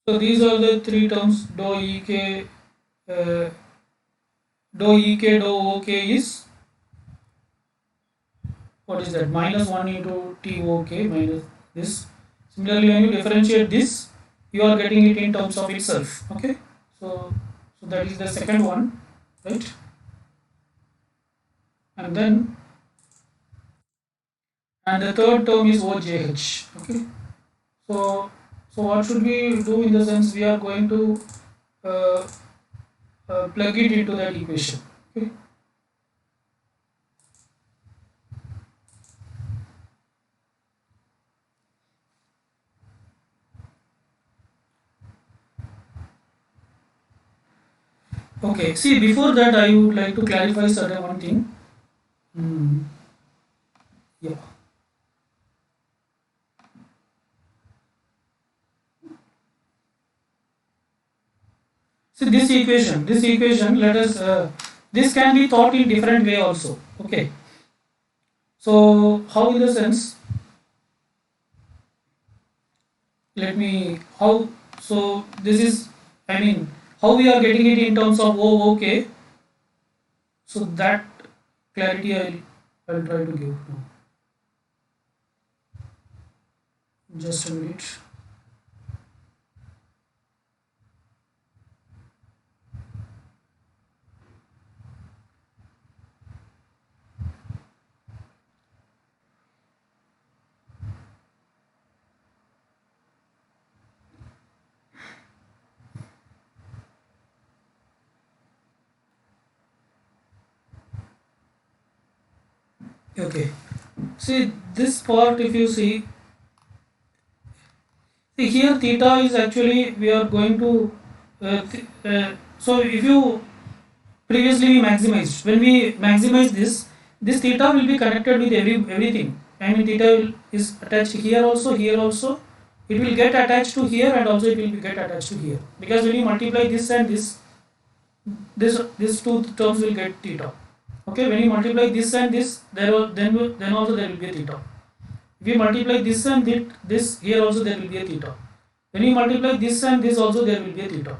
So these are the three terms. Dou ek, dou ok is, what is that? Minus 1 into Tok minus this. Similarly, when you differentiate this, you are getting it in terms of itself. Okay. So that is the second one, right? And then, and the third term is OJH. Okay. So what should we do, in the sense we are going to uh, plug it into that equation. Okay. Okay. See, before that, I would like to clarify certain one thing. Yeah. So this equation, let us, this can be thought in different way also. Okay. So how, in the sense, let me, how, so this is, I mean, how we are getting it in terms of O, okay. So that clarity I'll try to give now. Just a minute. Okay. See this part, if you see here theta is actually, we are going to, so if you, previously we maximized, when we maximize this theta will be connected with everything. I mean theta is attached here also, it will get attached to here, and also it will get attached to here, because when you multiply this and this two terms will get theta. Okay, when you multiply this and this, then also there will be a theta. If you multiply this and this, here also there will be a theta. When you multiply this and this also, there will be a theta.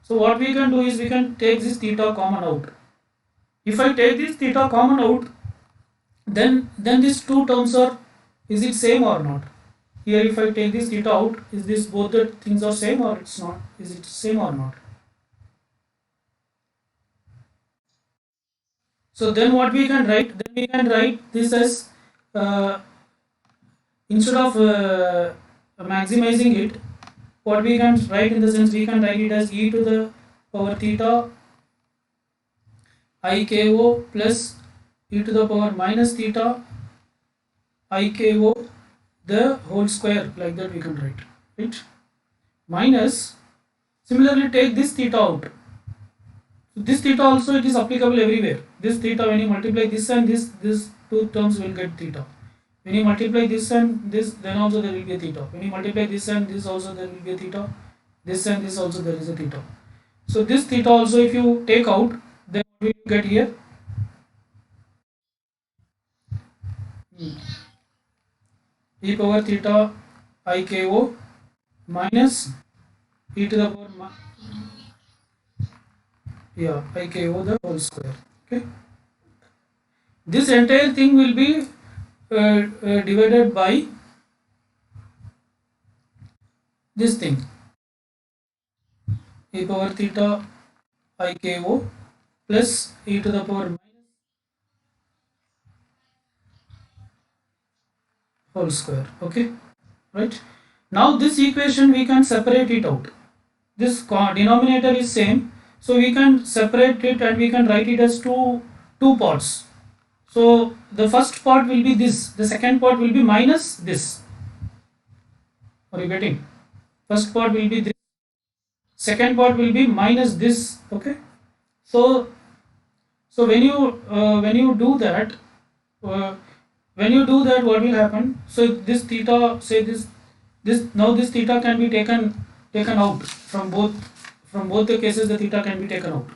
So what we can do is we can take this theta common out. If I take this theta common out, then these two terms are, is it same or not? Here if I take this theta out, is this, both the things are same or it's not? Is it same or not? So then what we can write? Then we can write this as, instead of maximizing it, what we can write, in the sense, we can write it as e to the power theta iko plus e to the power minus theta iko the whole square, like that we can write, right? Minus, similarly take this theta out. So this theta also, it is applicable everywhere. This theta, when you multiply this and this two terms will get theta. When you multiply this and this, then also there will be a theta. When you multiply this and this also, there will be a theta. This and this also, there is a theta. So this theta also, if you take out, then we will get here e power theta iko minus e to the power iko the whole square. Okay, this entire thing will be divided by this thing, e power theta iko plus e to the power minus whole square. Okay, right? Now this equation we can separate it out. This denominator is same, so we can separate it and we can write it as two parts. So the first part will be this, the second part will be minus this. Are you getting? First part will be this, second part will be minus this. Okay, so when you do that, what will happen? So this theta, say this now this theta can be taken out from both the cases. The theta can be taken out.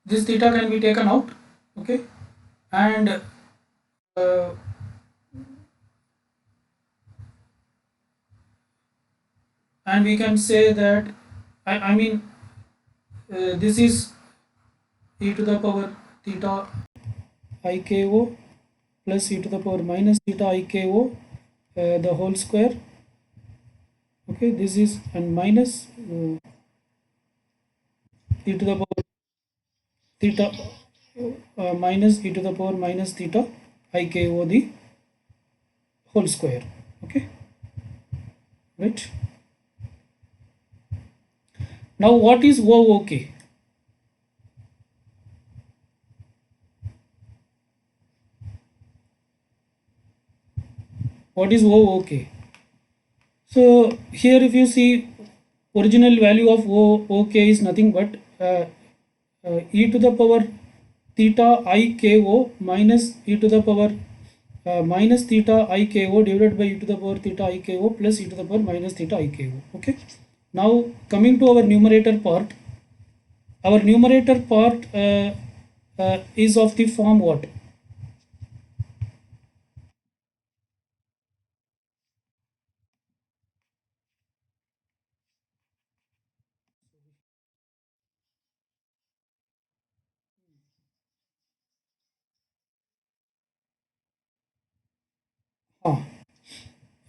This theta can be taken out. Okay, and we can say that, I mean, this is e to the power theta iko plus e to the power minus theta iko the whole square. Okay, this is, and minus e to the power theta minus e to the power minus theta iko the whole square. Okay, right? Now what is OK? What is OK? So here if you see, original value of OK is nothing but e to the power theta iko minus e to the power minus theta iko divided by e to the power theta iko plus e to the power minus theta iko. Okay, Now coming to our numerator part, is of the form what?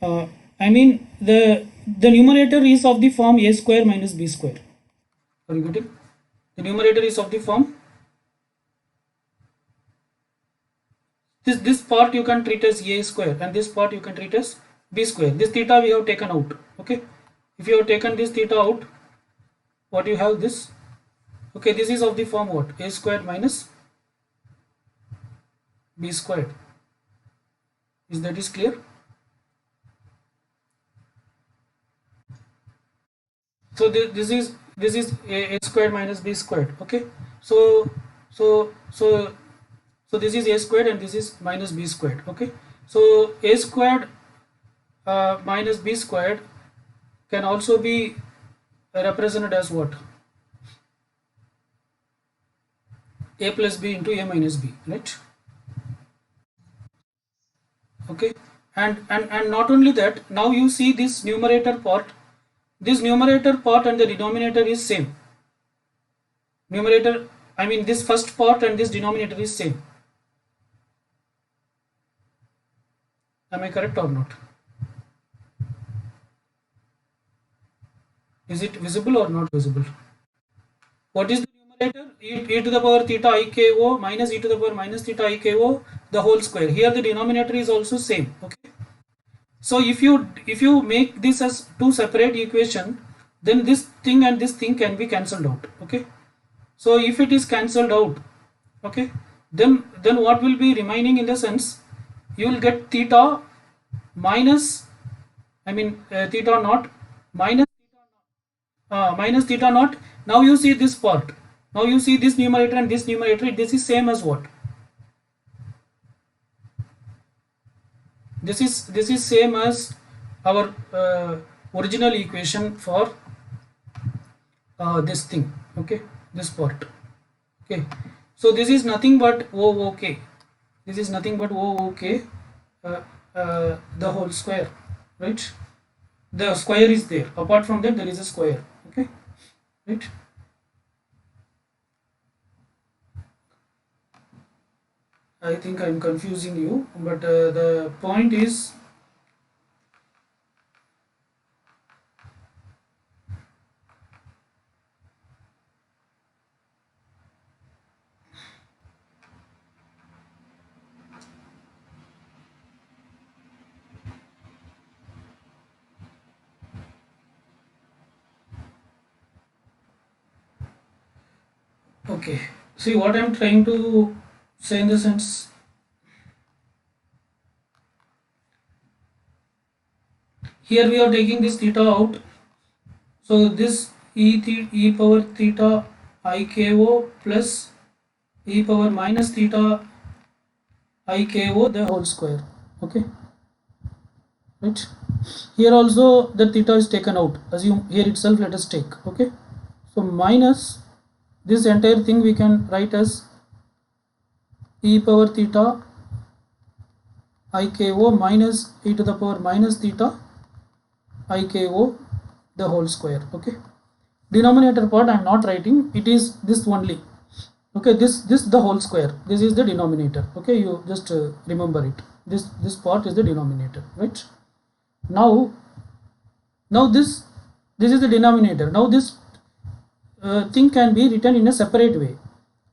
Ah, I mean the numerator is of the form a square minus b square. Are you getting? The numerator is of the form, this part you can treat as a square and this part you can treat as b square. This theta we have taken out. Okay, if you have taken this theta out, what you have this? Okay, this is of the form what? A squared minus b squared. Is that is clear? So this is a squared minus b squared. Okay, so so so so this is a squared and this is minus b squared. Okay, so a squared minus b squared can also be represented as what? A plus b into a minus b, right? Okay, and not only that, now you see this numerator part. This numerator part and the denominator is same. Numerator, I mean this first part and this denominator is same. Am I correct or not? Is it visible or not visible? What is the numerator? E to the power theta I k o minus e to the power minus theta I k o the whole square. Here the denominator is also same. Okay. So if you make this as two separate equation, then this thing and this thing can be cancelled out. Okay. So if it is cancelled out, okay, then what will be remaining in the sense, you will get theta minus, I mean theta naught minus minus theta naught. Now you see this part. Now you see this numerator and this numerator. This is same as what? This is same as our original equation for this thing. Okay, this part. Okay, so this is nothing but OK. This is nothing but OK, the whole square, right? The square is there. Apart from that, there is a square. Okay, right? I think I'm confusing you, but the point is, okay, see what I'm trying to say in the sense, here we are taking this theta out, so this e power theta I k o plus e power minus theta I k o the whole square. Okay, right? Here also the theta is taken out. Assume here itself, let us take. Okay, so minus this entire thing we can write as e power theta I k o minus e to the power minus theta I k o the whole square. Okay, denominator part I am not writing, it is this only. Okay, this the whole square, this is the denominator. Okay, you just remember it, this part is the denominator, right? Now this is the denominator. Now this thing can be written in a separate way.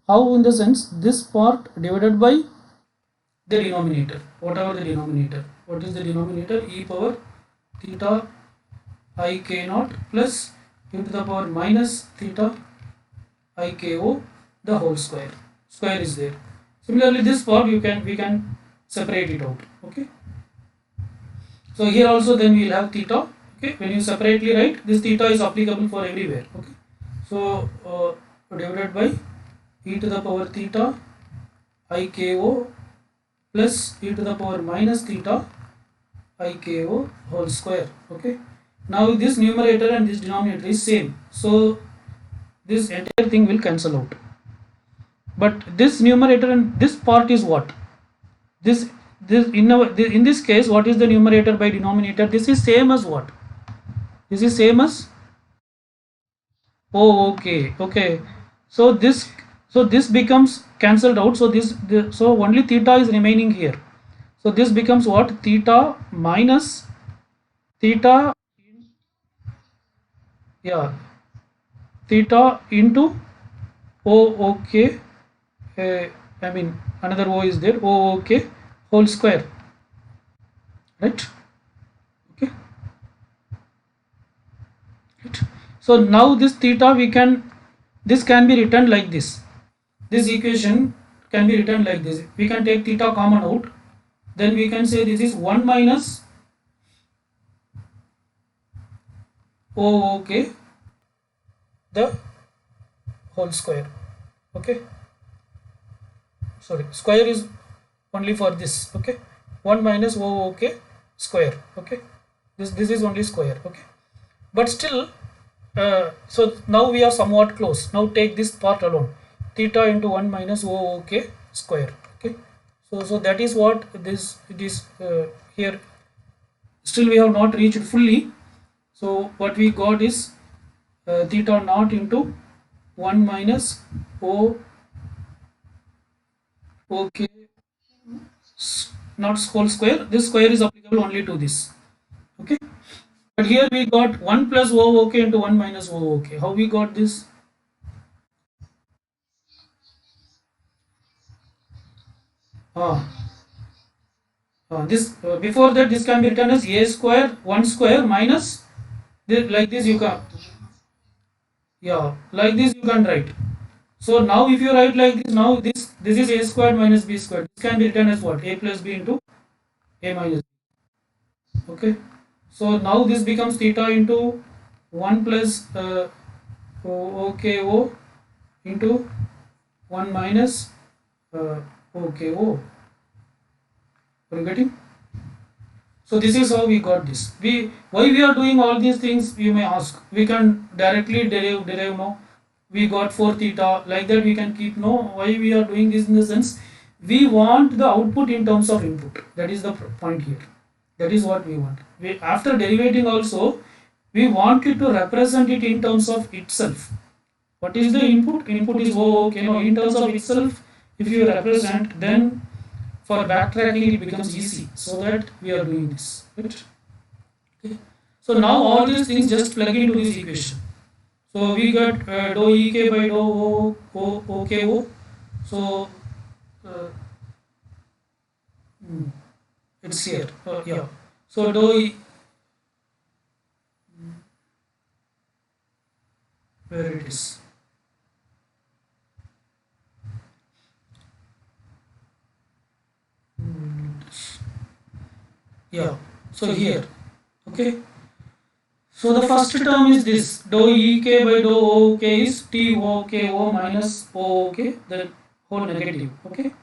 How? In the sense, this part divided by the denominator, whatever the denominator. What is the denominator? E power theta I k naught plus e to the power minus theta I k o the whole square. Square is there. Similarly, this part we can separate it out. Okay. So here also then we will have theta. Okay. When you separately write, this theta is applicable for everywhere. Okay. So divided by e to the power theta I k o plus e to the power minus theta I k o whole square. Okay. Now this numerator and this denominator is same, so this entire thing will cancel out. But this numerator and this part is what? This in this case, what is the numerator by denominator? This is same as what? This is same as, oh, okay. So this becomes cancelled out. So so only theta is remaining here. So this becomes what? Theta minus theta, yeah, theta into OK. I mean another O is there. OK whole square, right? Okay. Right. So now this theta this can be written like this. This equation can be written like this. We can take theta common out. Then we can say this is 1 minus OK the whole square. Okay. Sorry, square is only for this. Okay. 1 minus OK square. Okay. This is only square. Okay. But still, so now we are somewhat close. Now take this part alone. Theta into 1 minus OK square. Okay. So that is what this it is here. Still we have not reached fully. So what we got is theta naught into 1 minus OK not whole square. This square is applicable only to this. Okay. But here we got 1 plus OK into 1 minus OK. How we got this? This before that this can be written as a square 1 square minus this, like this you can, yeah, like this you can write. So now if you write like this, now this is a squared minus b squared. This can be written as what? A plus b into a minus b. Okay. So now this becomes theta into 1 plus OKO into 1 minus OKO. Are you getting? So this is how we got this. Why we are doing all these things, you may ask. We can directly derive now. We got 4 theta, like that we can keep. No, why we are doing this in the sense, we want the output in terms of input. That is the point here. That is what we want. After derivating also, we want it to represent it in terms of itself. What is the input? Input is okay, no, in terms of itself. If you represent, then for backtracking it becomes easy. So that we are doing this. Right? Okay. So now all these things just plug into this equation. So we got dou ek by dou OKO. So it's here. Yeah. So dou where it is. Yeah. So here. Okay. So the first term is this, dou ek by dou OK is TOKO minus OOK, the whole negative. Okay.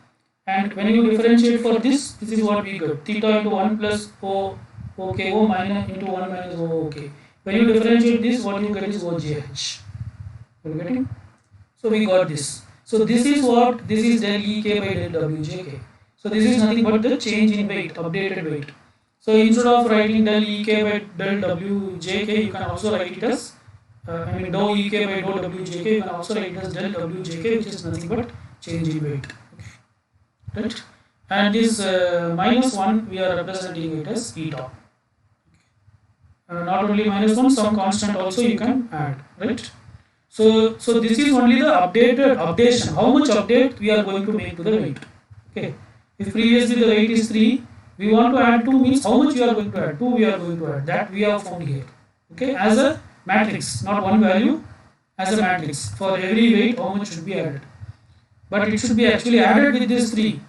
And when you differentiate for this is what we got, theta into 1 plus OKO minus into 1 minus OOK. When you differentiate this, what you get is OGH. Are you getting? So we got this. So this is what, this is del EK by del WJK. So this is nothing but the change in weight, updated weight. So instead of writing del EK by del WJK, you can also write it as, dou EK by dou WJK, you can also write it as del WJK, which is nothing but change in weight. Okay. Right? And this minus 1, we are representing it as eta. Okay. Not only minus 1, some constant also you can add. Right? So this is only the updation. How much update we are going to make to the weight. Okay. If previously the weight is 3, we want to add 2 means how much we are going to add? 2 we are going to add. That we have found here. Okay, as a matrix, not one value, as a matrix. For every weight, how much should be added? But it should be actually added with this 3.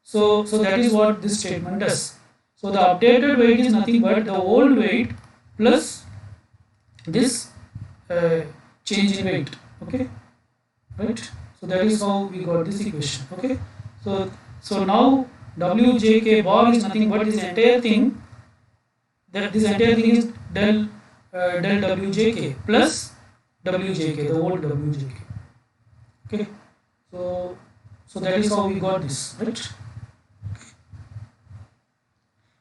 So that is what this statement does. So the updated weight is nothing but the old weight plus this change in weight. Okay, right? So that is how we got this equation. Okay, so now WJK bar is nothing but this entire thing. This entire thing is del del wjk plus wjk, the old wjk. Okay, so that is how we got this, right?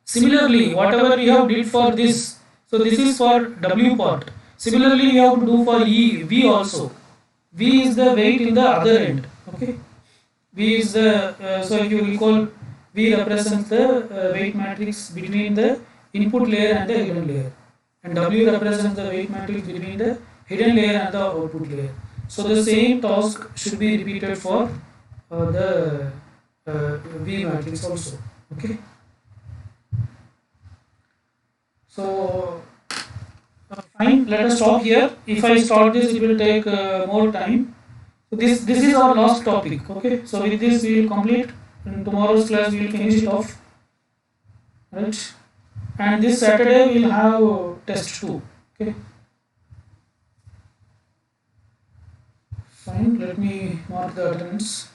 Similarly, whatever we have did for this, so this is for w part. Similarly, we have to do for v also. V is the weight in the other end. Okay, V is the so if you recall, V represents the weight matrix between the input layer and the hidden layer, and W represents the weight matrix between the hidden layer and the output layer. So the same task should be repeated for the V matrix also. Okay. So fine. Let us stop here. If I start this, it will take more time. So this is our last topic. Okay. So with this we will complete. In tomorrow's class we will finish it off. Right. And this Saturday we will have test 2. Okay. Fine. Let me mark the attendance.